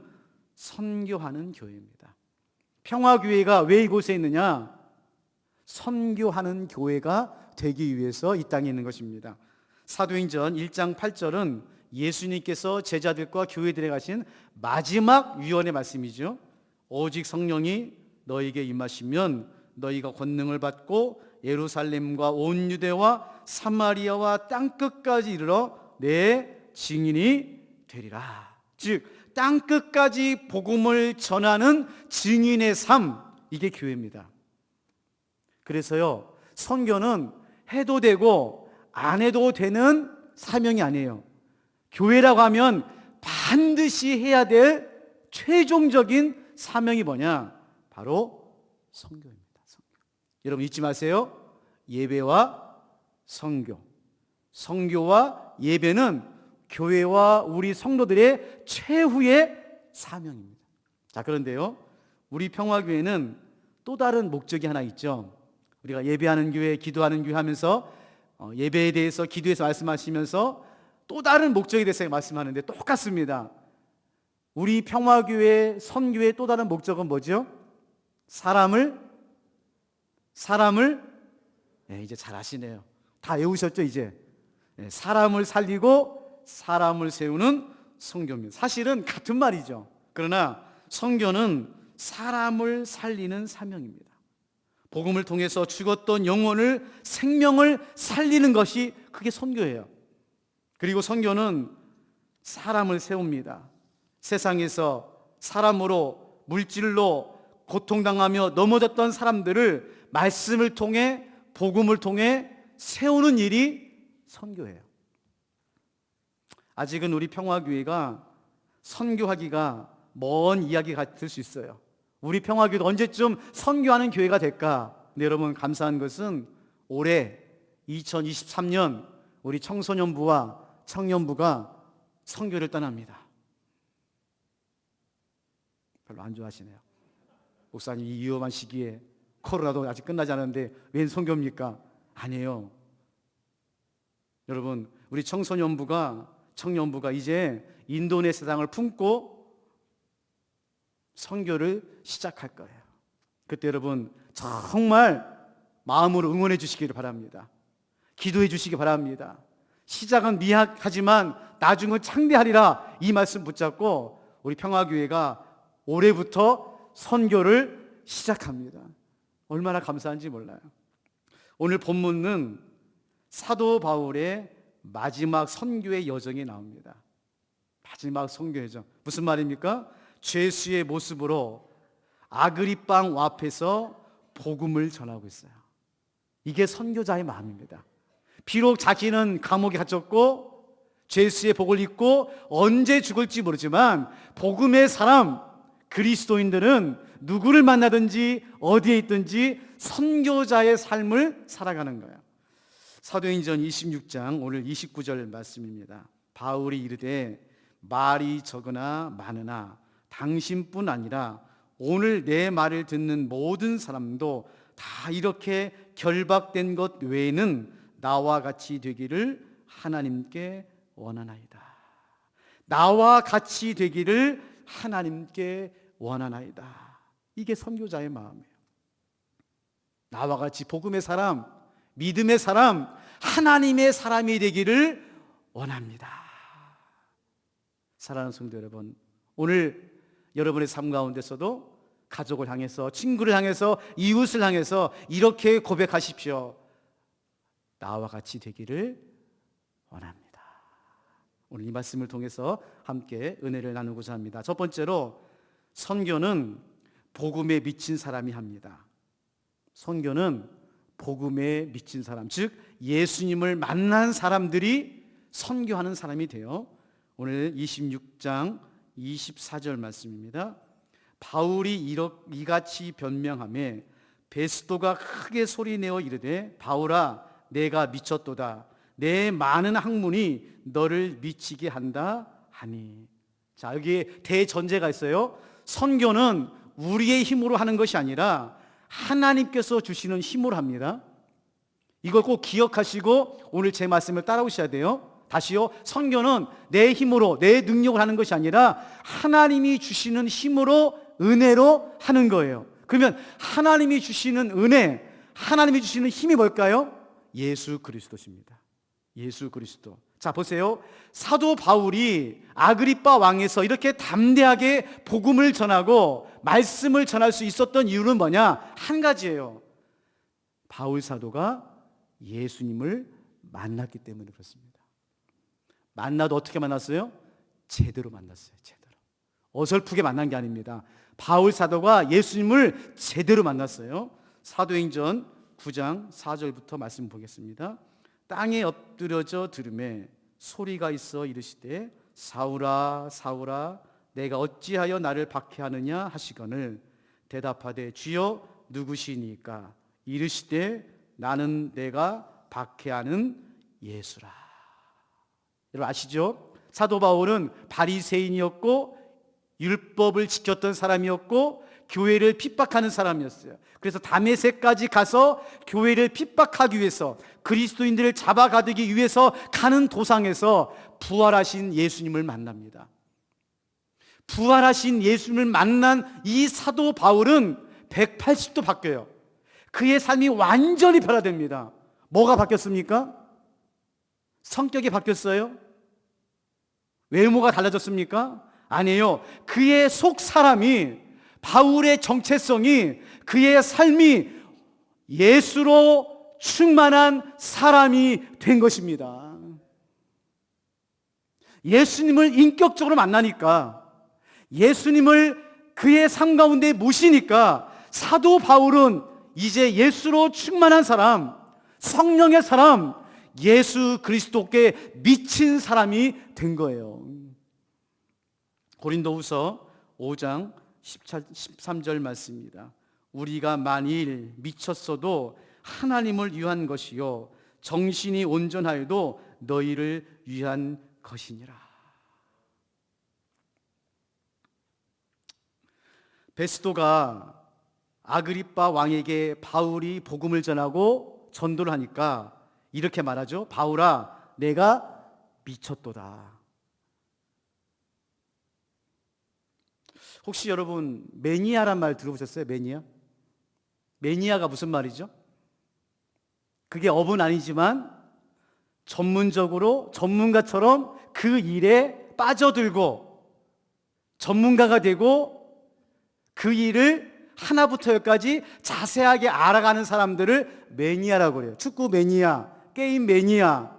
선교하는 교회입니다. 평화교회가 왜 이곳에 있느냐? 선교하는 교회가 되기 위해서 이 땅에 있는 것입니다. 사도행전 1장 8절은 예수님께서 제자들과 교회들에 가신 마지막 유언의 말씀이죠. 오직 성령이 너에게 임하시면 너희가 권능을 받고 예루살렘과 온 유대와 사마리아와 땅끝까지 이르러 내 증인이 되리라. 즉 땅끝까지 복음을 전하는 증인의 삶, 이게 교회입니다. 그래서요, 선교는 해도 되고 안 해도 되는 사명이 아니에요. 교회라고 하면 반드시 해야 될 최종적인 사명이 뭐냐? 바로 선교입니다. 선교. 여러분 잊지 마세요. 예배와 선교, 선교와 예배는 교회와 우리 성도들의 최후의 사명입니다. 자, 그런데요, 우리 평화교회는 또 다른 목적이 하나 있죠. 우리가 예배하는 교회, 기도하는 교회 하면서 예배에 대해서, 기도에서 말씀하시면서 또 다른 목적에 대해서 말씀하는데 똑같습니다. 우리 평화교회, 선교의 또 다른 목적은 뭐죠? 사람을 이제 잘 아시네요. 다 외우셨죠 이제? 사람을 살리고 사람을 세우는 선교입니다. 사실은 같은 말이죠. 그러나 선교는 사람을 살리는 사명입니다. 복음을 통해서 죽었던 영혼을, 생명을 살리는 것이 그게 선교예요. 그리고 선교는 사람을 세웁니다. 세상에서 사람으로, 물질로 고통당하며 넘어졌던 사람들을 말씀을 통해, 복음을 통해 세우는 일이 선교예요. 아직은 우리 평화교회가 선교하기가 먼 이야기 같을 수 있어요. 우리 평화교회도 언제쯤 선교하는 교회가 될까? 근데 여러분, 감사한 것은 올해 2023년 우리 청소년부와 청년부가 선교를 떠납니다. 별로 안 좋아하시네요. 목사님, 이 위험한 시기에 코로나도 아직 끝나지 않았는데 웬 선교입니까? 아니에요. 여러분, 우리 청년부가 이제 인도네시아 땅을 품고 선교를 시작할 거예요. 그때 여러분 정말 마음으로 응원해 주시기를 바랍니다. 기도해 주시기 바랍니다. 시작은 미약하지만 나중은 창대하리라, 이 말씀 붙잡고 우리 평화교회가 올해부터 선교를 시작합니다. 얼마나 감사한지 몰라요. 오늘 본문은 사도 바울의 마지막 선교의 여정이 나옵니다. 마지막 선교 여정. 무슨 말입니까? 죄수의 모습으로 아그리빠 왕 앞에서 복음을 전하고 있어요. 이게 선교자의 마음입니다. 비록 자기는 감옥에 갇혔고 죄수의 복을 입고 언제 죽을지 모르지만 복음의 사람, 그리스도인들은 누구를 만나든지 어디에 있든지 선교자의 삶을 살아가는 거예요. 사도행전 26장 오늘 29절 말씀입니다. 바울이 이르되 말이 적으나 많으나 당신뿐 아니라 오늘 내 말을 듣는 모든 사람도 다 이렇게 결박된 것 외에는 나와 같이 되기를 하나님께 원하나이다. 나와 같이 되기를 하나님께 원하나이다. 이게 선교자의 마음이에요. 나와 같이 복음의 사람, 믿음의 사람, 하나님의 사람이 되기를 원합니다. 사랑하는 성도 여러분, 오늘 여러분의 삶 가운데서도 가족을 향해서, 친구를 향해서, 이웃을 향해서 이렇게 고백하십시오. 나와 같이 되기를 원합니다. 오늘 이 말씀을 통해서 함께 은혜를 나누고자 합니다. 첫 번째로, 선교는 복음에 미친 사람이 합니다. 선교는 복음에 미친 사람, 즉 예수님을 만난 사람들이 선교하는 사람이 돼요. 오늘 26장 24절 말씀입니다. 바울이 이같이 변명하며 베스도가 크게 소리내어 이르되 바울아 내가 미쳤도다. 내 많은 학문이 너를 미치게 한다 하니. 자, 여기에 대전제가 있어요. 선교는 우리의 힘으로 하는 것이 아니라 하나님께서 주시는 힘으로 합니다. 이걸 꼭 기억하시고 오늘 제 말씀을 따라오셔야 돼요. 다시요. 선교는 내 힘으로, 내 능력을 하는 것이 아니라 하나님이 주시는 힘으로, 은혜로 하는 거예요. 그러면 하나님이 주시는 은혜, 하나님이 주시는 힘이 뭘까요? 예수 그리스도십니다. 예수 그리스도. 자, 보세요. 사도 바울이 아그리빠 왕에서 이렇게 담대하게 복음을 전하고 말씀을 전할 수 있었던 이유는 뭐냐? 한 가지예요. 바울 사도가 예수님을 만났기 때문에 그렇습니다. 만나도 어떻게 만났어요? 제대로 만났어요. 제대로. 어설프게 만난 게 아닙니다. 바울 사도가 예수님을 제대로 만났어요. 사도행전 9장 4절부터 말씀 보겠습니다. 땅에 엎드려져 들으매 소리가 있어 이르시되 사울아 사울아 내가 어찌하여 나를 박해하느냐 하시거늘 대답하되 주여 누구시니까 이르시되 나는 내가 박해하는 예수라. 여러분 아시죠? 사도 바울은 바리새인이었고 율법을 지켰던 사람이었고 교회를 핍박하는 사람이었어요. 그래서 다메섹까지 가서 교회를 핍박하기 위해서, 그리스도인들을 잡아가두기 위해서 가는 도상에서 부활하신 예수님을 만납니다. 부활하신 예수님을 만난 이 사도 바울은 180도 바뀌어요. 그의 삶이 완전히 변화됩니다. 뭐가 바뀌었습니까? 성격이 바뀌었어요? 외모가 달라졌습니까? 아니에요. 그의 속 사람이, 바울의 정체성이, 그의 삶이 예수로 충만한 사람이 된 것입니다. 예수님을 인격적으로 만나니까, 예수님을 그의 삶 가운데 모시니까 사도 바울은 이제 예수로 충만한 사람, 성령의 사람, 예수 그리스도께 미친 사람이 된 거예요. 고린도후서 5장 13절 말씀입니다. 우리가 만일 미쳤어도 하나님을 위한 것이요 정신이 온전하여도 너희를 위한 것이니라. 베스도가 아그리빠 왕에게 바울이 복음을 전하고 전도를 하니까 이렇게 말하죠. 바울아, 내가 미쳤도다. 혹시 여러분 매니아란 말 들어보셨어요? 매니아? 매니아가 무슨 말이죠? 그게 업은 아니지만 전문적으로 전문가처럼 그 일에 빠져들고 전문가가 되고 그 일을 하나부터 열까지 자세하게 알아가는 사람들을 매니아라고 그래요. 축구 매니아, 게임 매니아,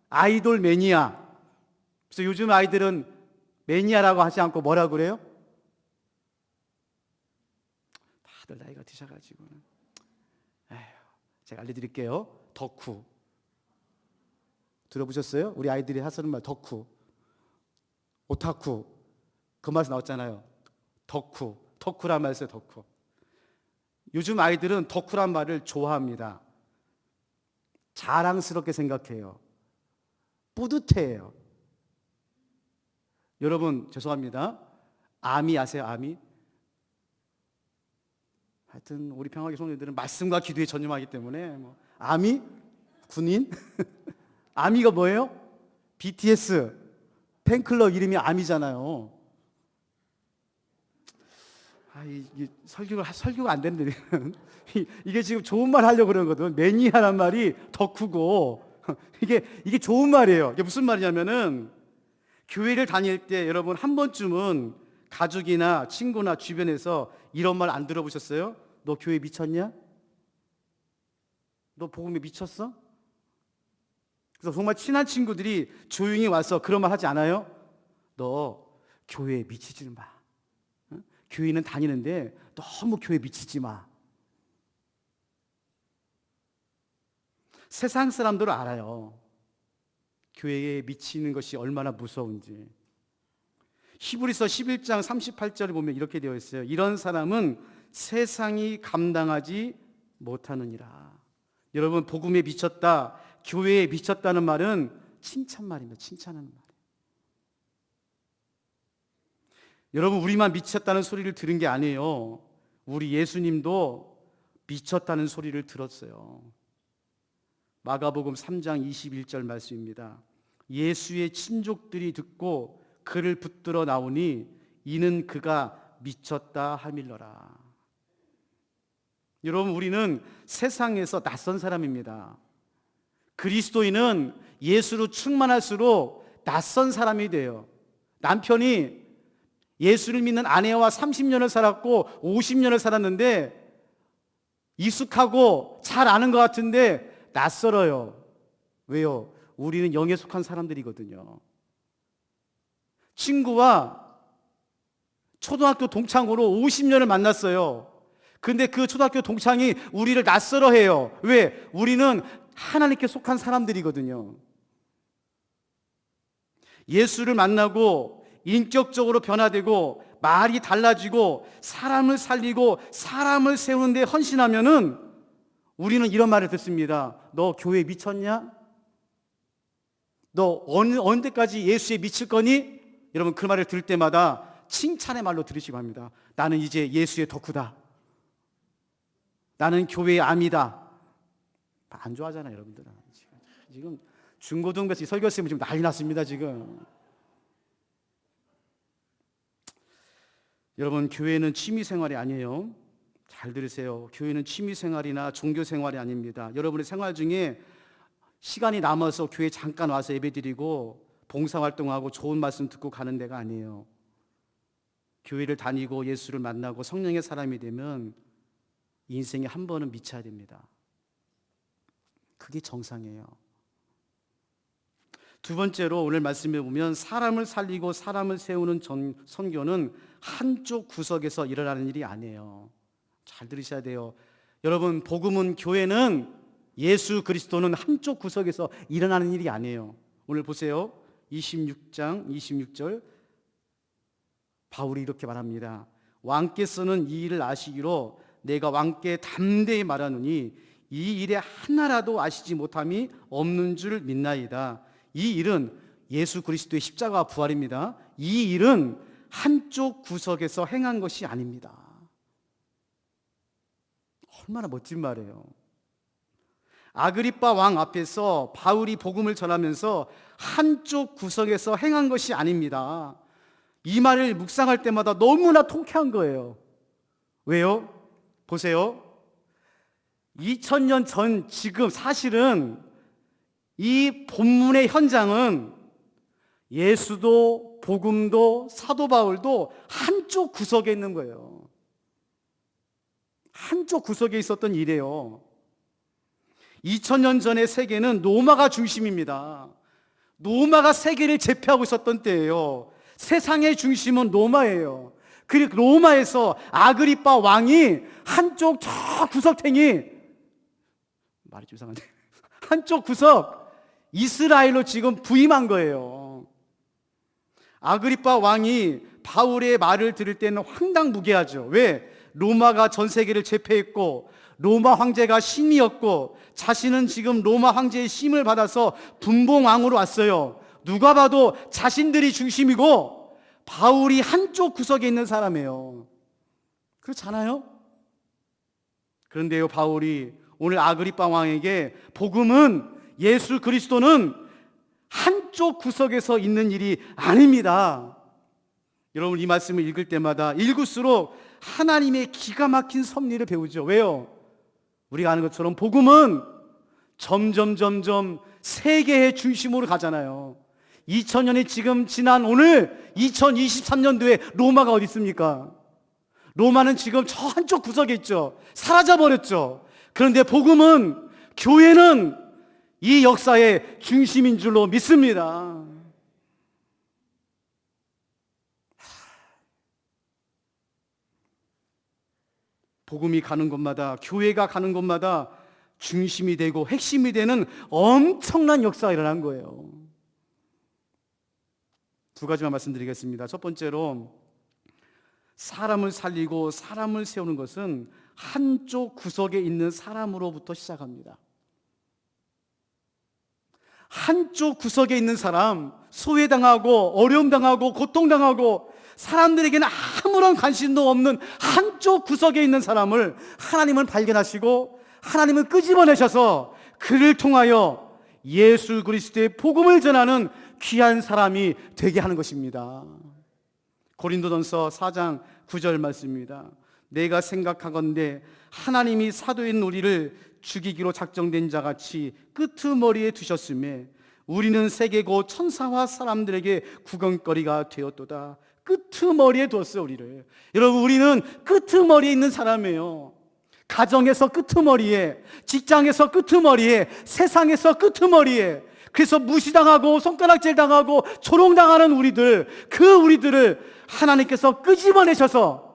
아이돌 매니아. 그래서 요즘 아이들은 매니아라고 하지 않고 뭐라고 그래요? 다들 나이가 드셔가지고는. 에휴, 제가 알려드릴게요. 덕후. 들어보셨어요? 우리 아이들이 하시는 말 덕후. 오타쿠. 그 말에서 나왔잖아요. 덕후. 덕후란 말 써요. 덕후. 요즘 아이들은 덕후란 말을 좋아합니다. 자랑스럽게 생각해요. 뿌듯해요. 여러분 죄송합니다. 아미 아세요? 아미? 하여튼 우리 평화교 성도들은 말씀과 기도에 전념하기 때문에 아미? 군인? 아미가 뭐예요? BTS 팬클럽 이름이 아미잖아요. 이게 설교가 안 되는데 이게 지금 좋은 말 하려고 그러는 거거든. 매니아란 말이 덕후고 이게 좋은 말이에요. 이게 무슨 말이냐면은 교회를 다닐 때 여러분 한 번쯤은 가족이나 친구나 주변에서 이런 말 안 들어보셨어요? 너 교회 미쳤냐? 너 복음에 미쳤어? 그래서 정말 친한 친구들이 조용히 와서 그런 말 하지 않아요? 너 교회에 미치지 마. 교회는 다니는데 너무 교회에 미치지 마. 세상 사람들은 알아요. 교회에 미치는 것이 얼마나 무서운지. 히브리서 11장 38절에 보면 이렇게 되어 있어요. 이런 사람은 세상이 감당하지 못하느니라. 여러분 복음에 미쳤다, 교회에 미쳤다는 말은 칭찬말입니다. 칭찬하는 말. 여러분 우리만 미쳤다는 소리를 들은 게 아니에요. 우리 예수님도 미쳤다는 소리를 들었어요. 마가복음 3장 21절 말씀입니다. 예수의 친족들이 듣고 그를 붙들어 나오니 이는 그가 미쳤다 하밀러라. 여러분 우리는 세상에서 낯선 사람입니다. 그리스도인은 예수로 충만할수록 낯선 사람이 돼요. 남편이 예수를 믿는 아내와 30년을 살았고 50년을 살았는데 익숙하고 잘 아는 것 같은데 낯설어요. 왜요? 우리는 영에 속한 사람들이거든요. 친구와 초등학교 동창으로 50년을 만났어요. 근데 그 초등학교 동창이 우리를 낯설어해요. 왜? 우리는 하나님께 속한 사람들이거든요. 예수를 만나고 인격적으로 변화되고 말이 달라지고 사람을 살리고 사람을 세우는 데 헌신하면은 우리는 이런 말을 듣습니다. 너 교회에 미쳤냐? 너 어느 때까지 예수에 미칠 거니? 여러분 그 말을 들을 때마다 칭찬의 말로 들으시고 합니다. 나는 이제 예수의 덕후다. 나는 교회의 암이다. 안 좋아하잖아요, 여러분들은. 지금 중고등부에서 설교했으면 지금 난리 났습니다, 지금. 여러분, 교회는 취미생활이 아니에요. 잘 들으세요. 교회는 취미생활이나 종교생활이 아닙니다. 여러분의 생활 중에 시간이 남아서 교회 잠깐 와서 예배드리고 봉사활동하고 좋은 말씀 듣고 가는 데가 아니에요. 교회를 다니고 예수를 만나고 성령의 사람이 되면 인생에 한 번은 미쳐야 됩니다. 그게 정상이에요. 두 번째로 오늘 말씀에 보면 사람을 살리고 사람을 세우는 선교는 한쪽 구석에서 일어나는 일이 아니에요. 잘 들으셔야 돼요. 여러분, 복음은, 교회는, 예수 그리스도는 한쪽 구석에서 일어나는 일이 아니에요. 오늘 보세요. 26장 26절 바울이 이렇게 말합니다. 왕께서는 이 일을 아시기로 내가 왕께 담대히 말하노니 이 일에 하나라도 아시지 못함이 없는 줄 믿나이다. 이 일은 예수 그리스도의 십자가와 부활입니다. 이 일은 한쪽 구석에서 행한 것이 아닙니다. 얼마나 멋진 말이에요. 아그리빠 왕 앞에서 바울이 복음을 전하면서 한쪽 구석에서 행한 것이 아닙니다. 이 말을 묵상할 때마다 너무나 통쾌한 거예요. 왜요? 보세요. 2000년 전 지금 사실은 이 본문의 현장은 예수도 복음도 사도 바울도 한쪽 구석에 있는 거예요. 한쪽 구석에 있었던 일이에요. 2000년 전의 세계는 로마가 중심입니다. 로마가 세계를 제패하고 있었던 때예요. 세상의 중심은 로마예요. 그리고 로마에서 아그리빠 왕이 한쪽 저 구석탱이, 말이 좀 이상한데, 한쪽 구석 이스라엘로 지금 부임한 거예요. 아그리빠 왕이 바울의 말을 들을 때는 황당무계하죠. 왜? 로마가 전 세계를 제패했고 로마 황제가 신이었고 자신은 지금 로마 황제의 심을 받아서 분봉왕으로 왔어요. 누가 봐도 자신들이 중심이고 바울이 한쪽 구석에 있는 사람이에요. 그렇잖아요? 그런데요, 바울이 오늘 아그리빠 왕에게 복음은, 예수 그리스도는 한쪽 구석에서 있는 일이 아닙니다. 여러분, 이 말씀을 읽을 때마다 읽을수록 하나님의 기가 막힌 섭리를 배우죠. 왜요? 우리가 아는 것처럼 복음은 점점 세계의 중심으로 가잖아요. 2000년이 지금 지난 오늘 2023년도에 로마가 어디 있습니까? 로마는 지금 저 한쪽 구석에 있죠. 사라져버렸죠. 그런데 복음은, 교회는 이 역사의 중심인 줄로 믿습니다. 복음이 가는 곳마다, 교회가 가는 곳마다 중심이 되고 핵심이 되는 엄청난 역사가 일어난 거예요. 두 가지만 말씀드리겠습니다. 첫 번째로, 사람을 살리고 사람을 세우는 것은 한쪽 구석에 있는 사람으로부터 시작합니다. 한쪽 구석에 있는 사람, 소외당하고 어려움당하고 고통당하고 사람들에게는 아무런 관심도 없는 한쪽 구석에 있는 사람을 하나님은 발견하시고 하나님은 끄집어내셔서 그를 통하여 예수 그리스도의 복음을 전하는 귀한 사람이 되게 하는 것입니다. 고린도전서 4장 9절 말씀입니다. 내가 생각하건대 하나님이 사도인 우리를 죽이기로 작정된 자같이 끄트머리에 두셨음에 우리는 세계 곧 천사와 사람들에게 구경거리가 되었도다. 끄트머리에 두었어요, 우리를. 여러분, 우리는 끄트머리에 있는 사람이에요. 가정에서 끄트머리에, 직장에서 끄트머리에, 세상에서 끄트머리에. 그래서 무시당하고 손가락질 당하고 조롱당하는 우리들, 그 우리들을 하나님께서 끄집어내셔서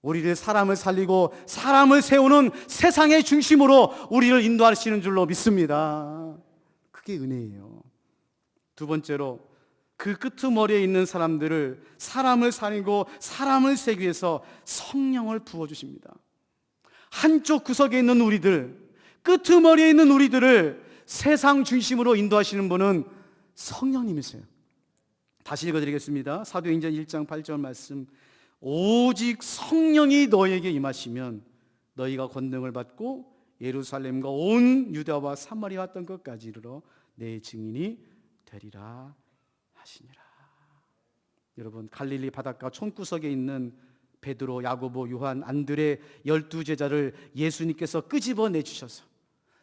우리를 사람을 살리고 사람을 세우는 세상의 중심으로 우리를 인도하시는 줄로 믿습니다. 그게 은혜예요. 두 번째로, 그 끄트머리에 있는 사람들을, 사람을 살리고 사람을 세우기 위해서 성령을 부어주십니다. 한쪽 구석에 있는 우리들, 끄트머리에 있는 우리들을 세상 중심으로 인도하시는 분은 성령님이세요. 다시 읽어드리겠습니다. 사도행전 1장 8절 말씀. 오직 성령이 너에게 임하시면 너희가 권능을 받고 예루살렘과 온 유다와 사마리아 왔던 것까지 이르러 내 증인이 되리라 하시니라. 여러분, 갈릴리 바닷가 촌구석에 있는 베드로, 야고보, 요한, 안드레 12제자를 예수님께서 끄집어내 주셔서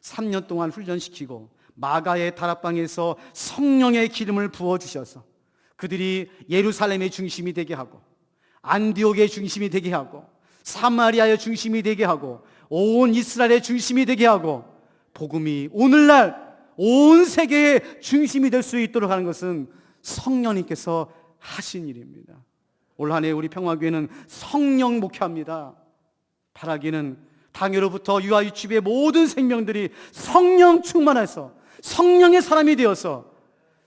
3년 동안 훈련시키고 마가의 다락방에서 성령의 기름을 부어주셔서 그들이 예루살렘의 중심이 되게 하고 안디옥의 중심이 되게 하고 사마리아의 중심이 되게 하고 온 이스라엘의 중심이 되게 하고 복음이 오늘날 온 세계의 중심이 될 수 있도록 하는 것은 성령님께서 하신 일입니다. 올 한 해 우리 평화교회는 성령 목회합니다. 바라기는 당예로부터 유아유치부의 모든 생명들이 성령 충만해서 성령의 사람이 되어서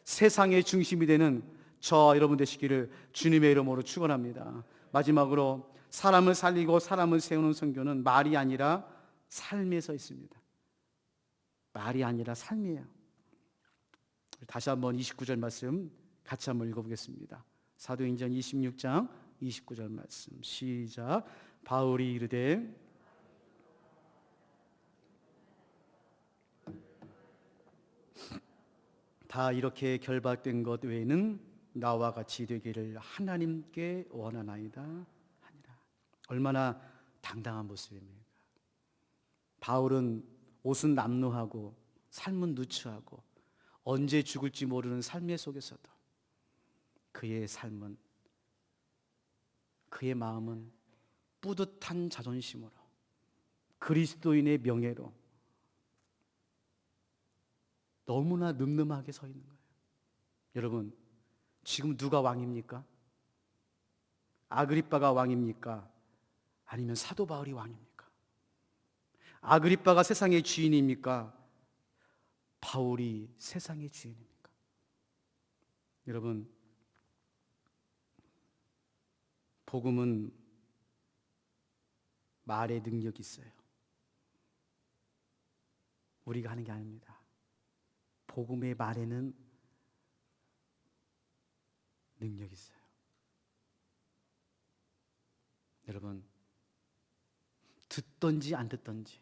세상의 중심이 되는 저와 여러분 되시기를 주님의 이름으로 축원합니다. 마지막으로, 사람을 살리고 사람을 세우는 선교는 말이 아니라 삶에 서 있습니다. 말이 아니라 삶이에요. 다시 한번 29절 말씀 같이 한번 읽어보겠습니다. 사도행전 26장 29절 말씀 시작. 바울이 이르되 다 이렇게 결박된 것 외에는 나와 같이 되기를 하나님께 원하나이다 하니라. 얼마나 당당한 모습입니까? 바울은 옷은 남루하고 삶은 누추하고 언제 죽을지 모르는 삶의 속에서도 그의 삶은, 그의 마음은 뿌듯한 자존심으로 그리스도인의 명예로 너무나 늠름하게 서 있는 거예요. 여러분, 지금 누가 왕입니까? 아그리빠가 왕입니까? 아니면 사도 바울이 왕입니까? 아그리빠가 세상의 주인입니까? 바울이 세상의 주인입니까? 여러분, 복음은 말의 능력이 있어요. 우리가 하는 게 아닙니다. 복음의 말에는 능력이 있어요. 여러분, 듣든지 안 듣든지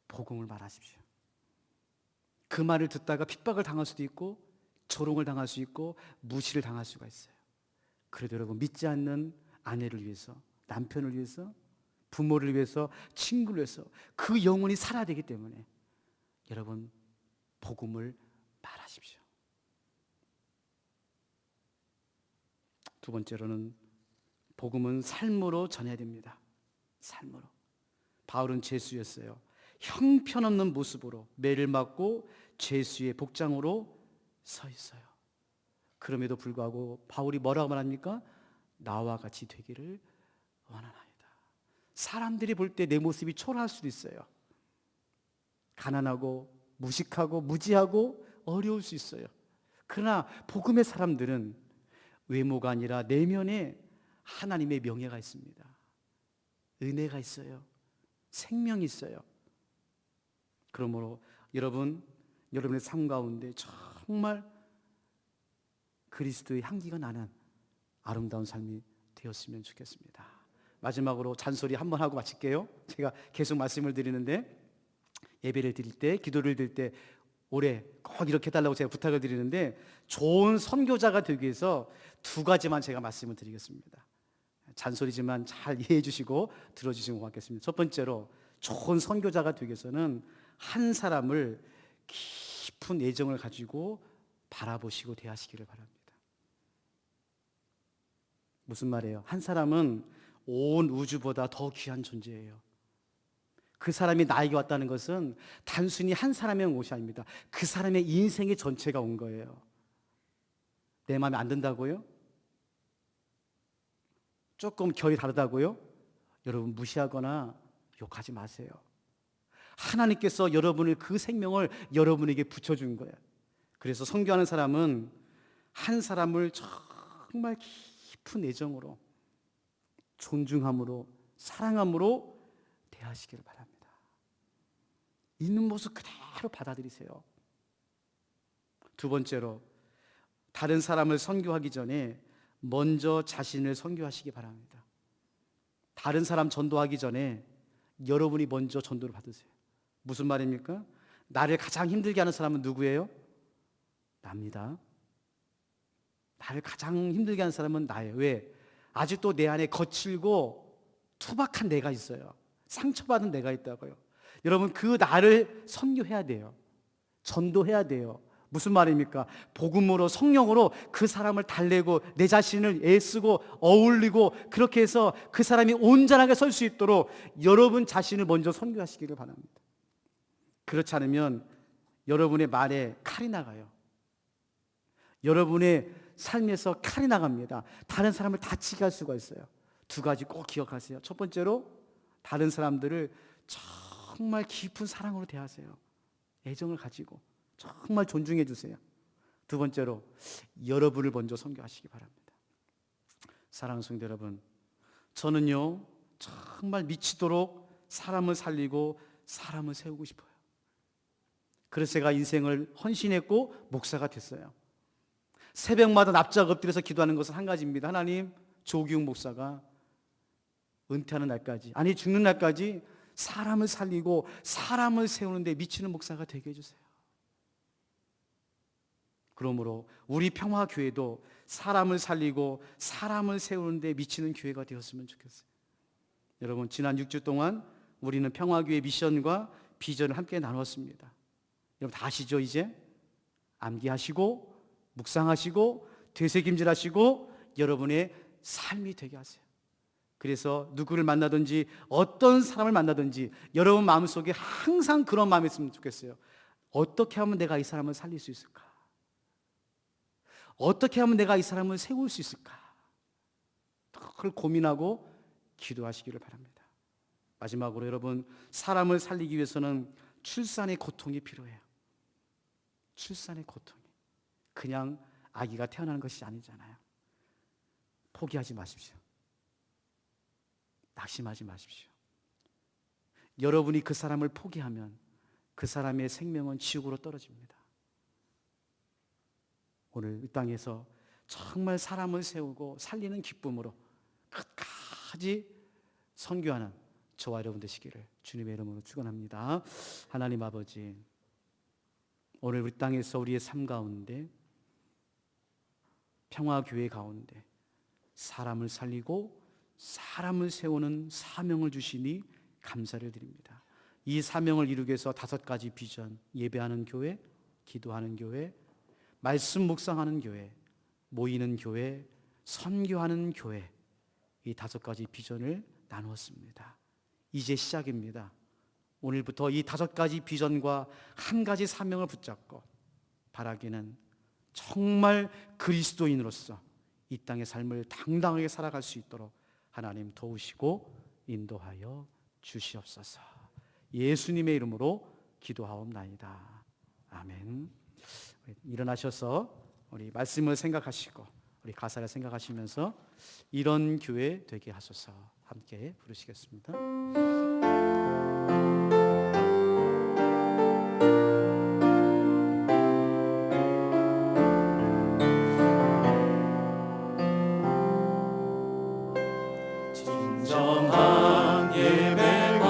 복음을 말하십시오. 그 말을 듣다가 핍박을 당할 수도 있고 조롱을 당할 수 있고 무시를 당할 수가 있어요. 그래도 여러분, 믿지 않는 아내를 위해서, 남편을 위해서, 부모를 위해서, 친구를 위해서 그 영혼이 살아야 되기 때문에 여러분, 복음을 말하십시오. 두 번째로는 복음은 삶으로 전해야 됩니다. 삶으로. 바울은 죄수였어요. 형편없는 모습으로 매를 맞고 죄수의 복장으로 서 있어요. 그럼에도 불구하고 바울이 뭐라고 말합니까? 나와 같이 되기를 원하나이다. 사람들이 볼 때 내 모습이 초라할 수도 있어요. 가난하고 무식하고 무지하고 어려울 수 있어요. 그러나 복음의 사람들은 외모가 아니라 내면에 하나님의 명예가 있습니다. 은혜가 있어요. 생명이 있어요. 그러므로 여러분의 삶 가운데 정말 그리스도의 향기가 나는 아름다운 삶이 되었으면 좋겠습니다. 마지막으로 잔소리 한번 하고 마칠게요. 제가 계속 말씀을 드리는데, 예배를 드릴 때, 기도를 드릴 때 올해 꼭 이렇게 해달라고 제가 부탁을 드리는데, 좋은 선교자가 되기 위해서 두 가지만 제가 말씀을 드리겠습니다. 잔소리지만 잘 이해해 주시고 들어주시면 고맙겠습니다. 첫 번째로, 좋은 선교자가 되기 위해서는 한 사람을 깊은 애정을 가지고 바라보시고 대하시기를 바랍니다. 무슨 말이에요? 한 사람은 온 우주보다 더 귀한 존재예요. 그 사람이 나에게 왔다는 것은 단순히 한 사람의 옷이 아닙니다. 그 사람의 인생의 전체가 온 거예요. 내 마음에 안 든다고요? 조금 결이 다르다고요? 여러분, 무시하거나 욕하지 마세요. 하나님께서 여러분을, 그 생명을 여러분에게 붙여준 거예요. 그래서 선교하는 사람은 한 사람을 정말 깊은 애정으로, 존중함으로, 사랑함으로 대하시기를 바랍니다. 있는 모습 그대로 받아들이세요. 두 번째로, 다른 사람을 선교하기 전에 먼저 자신을 선교하시기 바랍니다. 다른 사람 전도하기 전에 여러분이 먼저 전도를 받으세요. 무슨 말입니까? 나를 가장 힘들게 하는 사람은 누구예요? 납니다. 나를 가장 힘들게 하는 사람은 나예요. 왜? 아직도 내 안에 거칠고 투박한 내가 있어요. 상처받은 내가 있다고요. 여러분, 그 나를 선교해야 돼요. 전도해야 돼요. 무슨 말입니까? 복음으로, 성령으로 그 사람을 달래고 내 자신을 애쓰고 어울리고, 그렇게 해서 그 사람이 온전하게 설 수 있도록 여러분 자신을 먼저 선교하시기를 바랍니다. 그렇지 않으면 여러분의 말에 칼이 나가요. 여러분의 삶에서 칼이 나갑니다. 다른 사람을 다치게 할 수가 있어요. 두 가지 꼭 기억하세요. 첫 번째로, 다른 사람들을 정말 깊은 사랑으로 대하세요. 애정을 가지고 정말 존중해 주세요. 두 번째로, 여러분을 먼저 선교하시기 바랍니다. 사랑하는 성도 여러분, 저는요 정말 미치도록 사람을 살리고 사람을 세우고 싶어요. 그래서 제가 인생을 헌신했고 목사가 됐어요. 새벽마다 납작 엎드려서 기도하는 것은 한 가지입니다. 하나님, 조기웅 목사가 은퇴하는 날까지, 아니 죽는 날까지 사람을 살리고 사람을 세우는데 미치는 목사가 되게 해주세요. 그러므로 우리 평화교회도 사람을 살리고 사람을 세우는데 미치는 교회가 되었으면 좋겠어요. 여러분, 지난 6주 동안 우리는 평화교회 미션과 비전을 함께 나눴습니다. 여러분 다 아시죠? 이제 암기하시고 묵상하시고 되새김질하시고 여러분의 삶이 되게 하세요. 그래서 누구를 만나든지 어떤 사람을 만나든지 여러분 마음속에 항상 그런 마음이 있으면 좋겠어요. 어떻게 하면 내가 이 사람을 살릴 수 있을까? 어떻게 하면 내가 이 사람을 세울 수 있을까? 그걸 고민하고 기도하시기를 바랍니다. 마지막으로 여러분, 사람을 살리기 위해서는 출산의 고통이 필요해요. 출산의 고통이 그냥 아기가 태어나는 것이 아니잖아요. 포기하지 마십시오. 낙심하지 마십시오. 여러분이 그 사람을 포기하면 그 사람의 생명은 지옥으로 떨어집니다. 오늘 이 땅에서 정말 사람을 세우고 살리는 기쁨으로 끝까지 선교하는 저와 여러분 되시기를 주님의 이름으로 축원합니다. 하나님 아버지, 오늘 우리 땅에서 우리의 삶 가운데, 평화교회 가운데 사람을 살리고 사람을 세우는 사명을 주시니 감사를 드립니다. 이 사명을 이루기 위해서 5가지 비전, 예배하는 교회, 기도하는 교회, 말씀 묵상하는 교회, 모이는 교회, 선교하는 교회, 이 5가지 비전을 나누었습니다. 이제 시작입니다. 오늘부터 이 5가지 비전과 한 가지 사명을 붙잡고 바라기는 정말 그리스도인으로서 이 땅의 삶을 당당하게 살아갈 수 있도록 하나님 도우시고 인도하여 주시옵소서. 예수님의 이름으로 기도하옵나이다. 아멘. 일어나셔서 우리 말씀을 생각하시고 우리 가사를 생각하시면서 이런 교회 되게 하소서 함께 부르시겠습니다. 진정한 예배가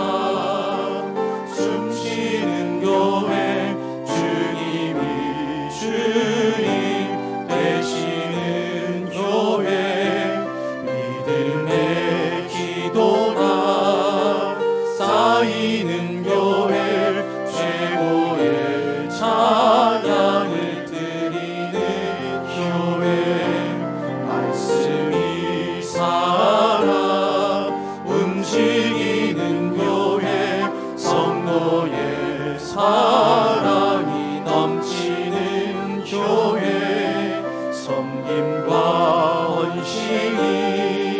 숨쉬는 교회, 주님이 주님 되시는 교회, 믿음의 기도가 쌓이는 교회, 최고의 찬양을 드리는 교회, 말씀이 살아 움직이는 교회, 성도의 사랑이 넘치는 교회, 섬김과 헌신이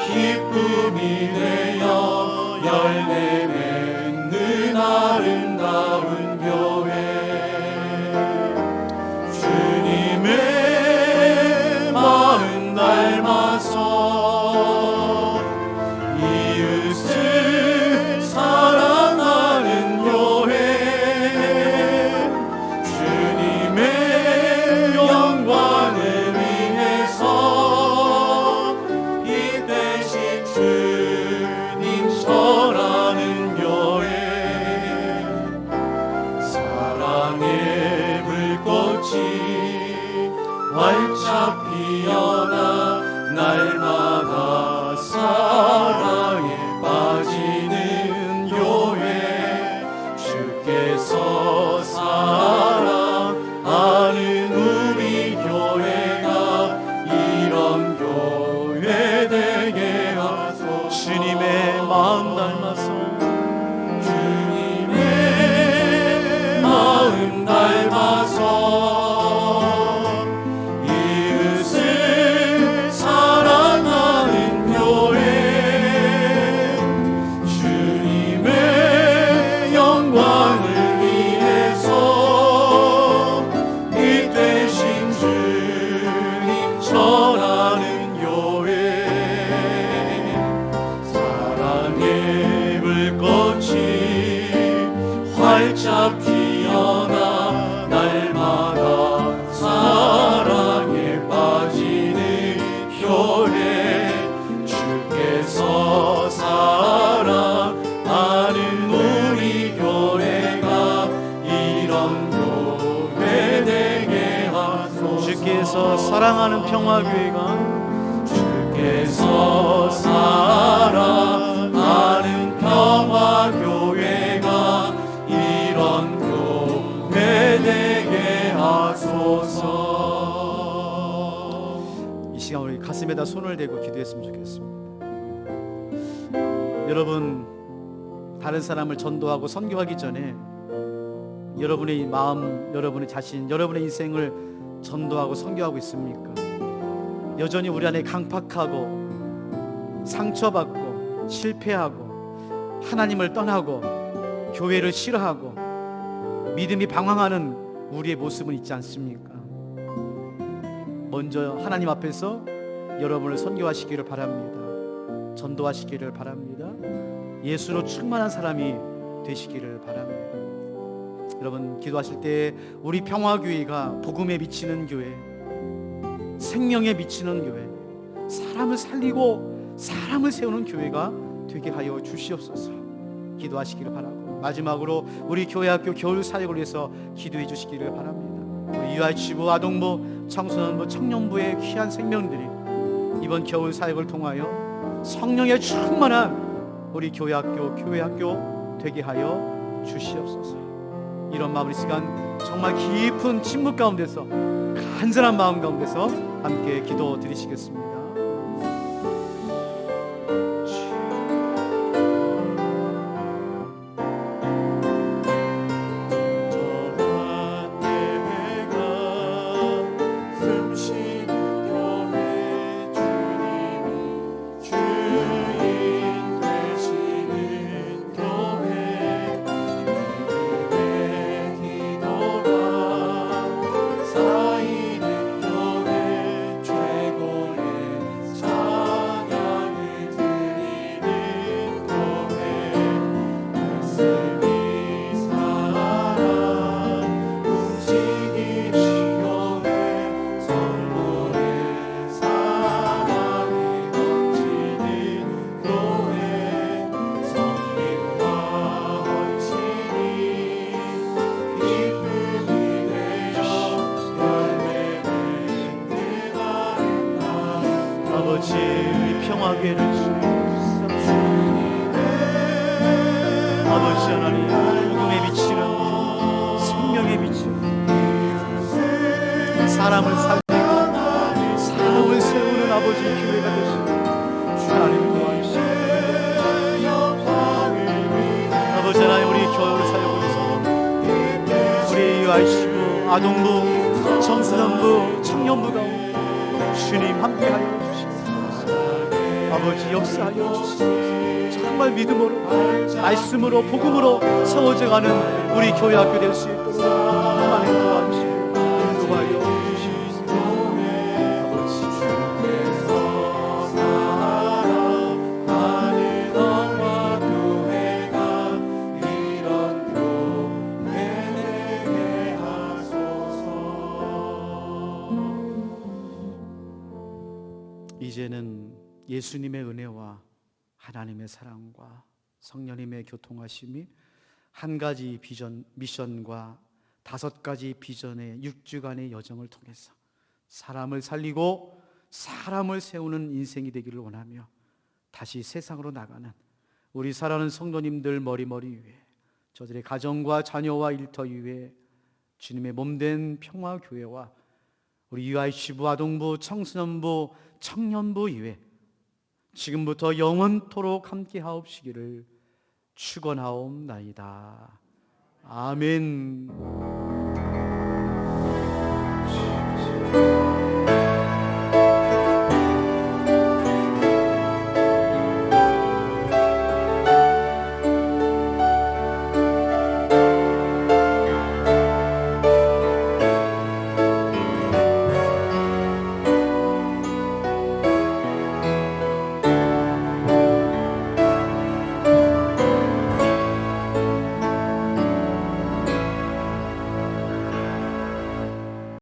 기쁨이 되어 열매 맺는 아름다운 교회, 주님의 마음 닮아서 이웃을 사랑하는 교회, 주님의 영광을 위해서 이 대신 주님 절하는 교회, 사랑의 불꽃이 활짝 피어나 날마다 사랑에 빠지는 교회, 주께서 사랑하는 우리 교회가 이런 교회 되게 하소서. 주님의 마음 닮아서, 주님의 마음 닮아서 이웃을 사랑하는 사랑하는 평화교회가 주께서 사랑하는 평화교회가 이런 교회 되게 하소서. 이 시간 우리 가슴에다 손을 대고 기도했으면 좋겠습니다. 여러분, 다른 사람을 전도하고 선교하기 전에 여러분의 마음, 여러분의 자신, 여러분의 인생을 전도하고 선교하고 있습니까? 여전히 우리 안에 강팍하고 상처받고 실패하고 하나님을 떠나고 교회를 싫어하고 믿음이 방황하는 우리의 모습은 있지 않습니까? 먼저 하나님 앞에서 여러분을 선교하시기를 바랍니다. 전도하시기를 바랍니다. 예수로 충만한 사람이 되시기를 바랍니다. 여러분, 기도하실 때 우리 평화교회가 복음에 미치는 교회, 생명에 미치는 교회, 사람을 살리고 사람을 세우는 교회가 되게 하여 주시옵소서. 기도하시기를 바라고, 마지막으로 우리 교회학교 겨울 사역을 위해서 기도해 주시기를 바랍니다. 우리 유아치부, 아동부, 청소년부, 청년부의 귀한 생명들이 이번 겨울 사역을 통하여 성령에 충만한 우리 교회학교 되게 하여 주시옵소서. 이런 마음을 이 시간 정말 깊은 침묵 가운데서, 간절한 마음 가운데서 함께 기도 드리시겠습니다. 아버지, 우리 평화교회를 주옵소서. 아버지 하나님, 복음에 미치는, 생명에 미치는, 사람을 살리고 사람을 세우는 아버지 교회가 되시고 하나님 도와주시옵소서. 아버지 하나님, 우리 교회를 사역하셔서 우리 유아시고 아동부, 청소년부, 청년부 가운데 주님 함께하여 아버지 역사하여 주시옵소서. 정말 믿음으로, 말씀으로, 복음으로 세워져가는 우리 교회학교 될 수 있도록 하나님 도와주시고 인도하여 주시옵소서. 아버지, 사랑하는 평화교회가 이런 교회 되게 하소서. 이제는 예수님의 은혜와 하나님의 사랑과 성령님의 교통하심이 한 가지 미션과 5가지 비전의 6주간의 여정을 통해서 사람을 살리고 사람을 세우는 인생이 되기를 원하며 다시 세상으로 나가는 우리 사랑하는 성도님들 머리머리 위에, 저들의 가정과 자녀와 일터 위에 주님의 몸된 평화교회와 우리 UIC부, 아동부, 청소년부, 청년부 위에 지금부터 영원토록 함께 하옵시기를 축원하옵나이다. 아멘.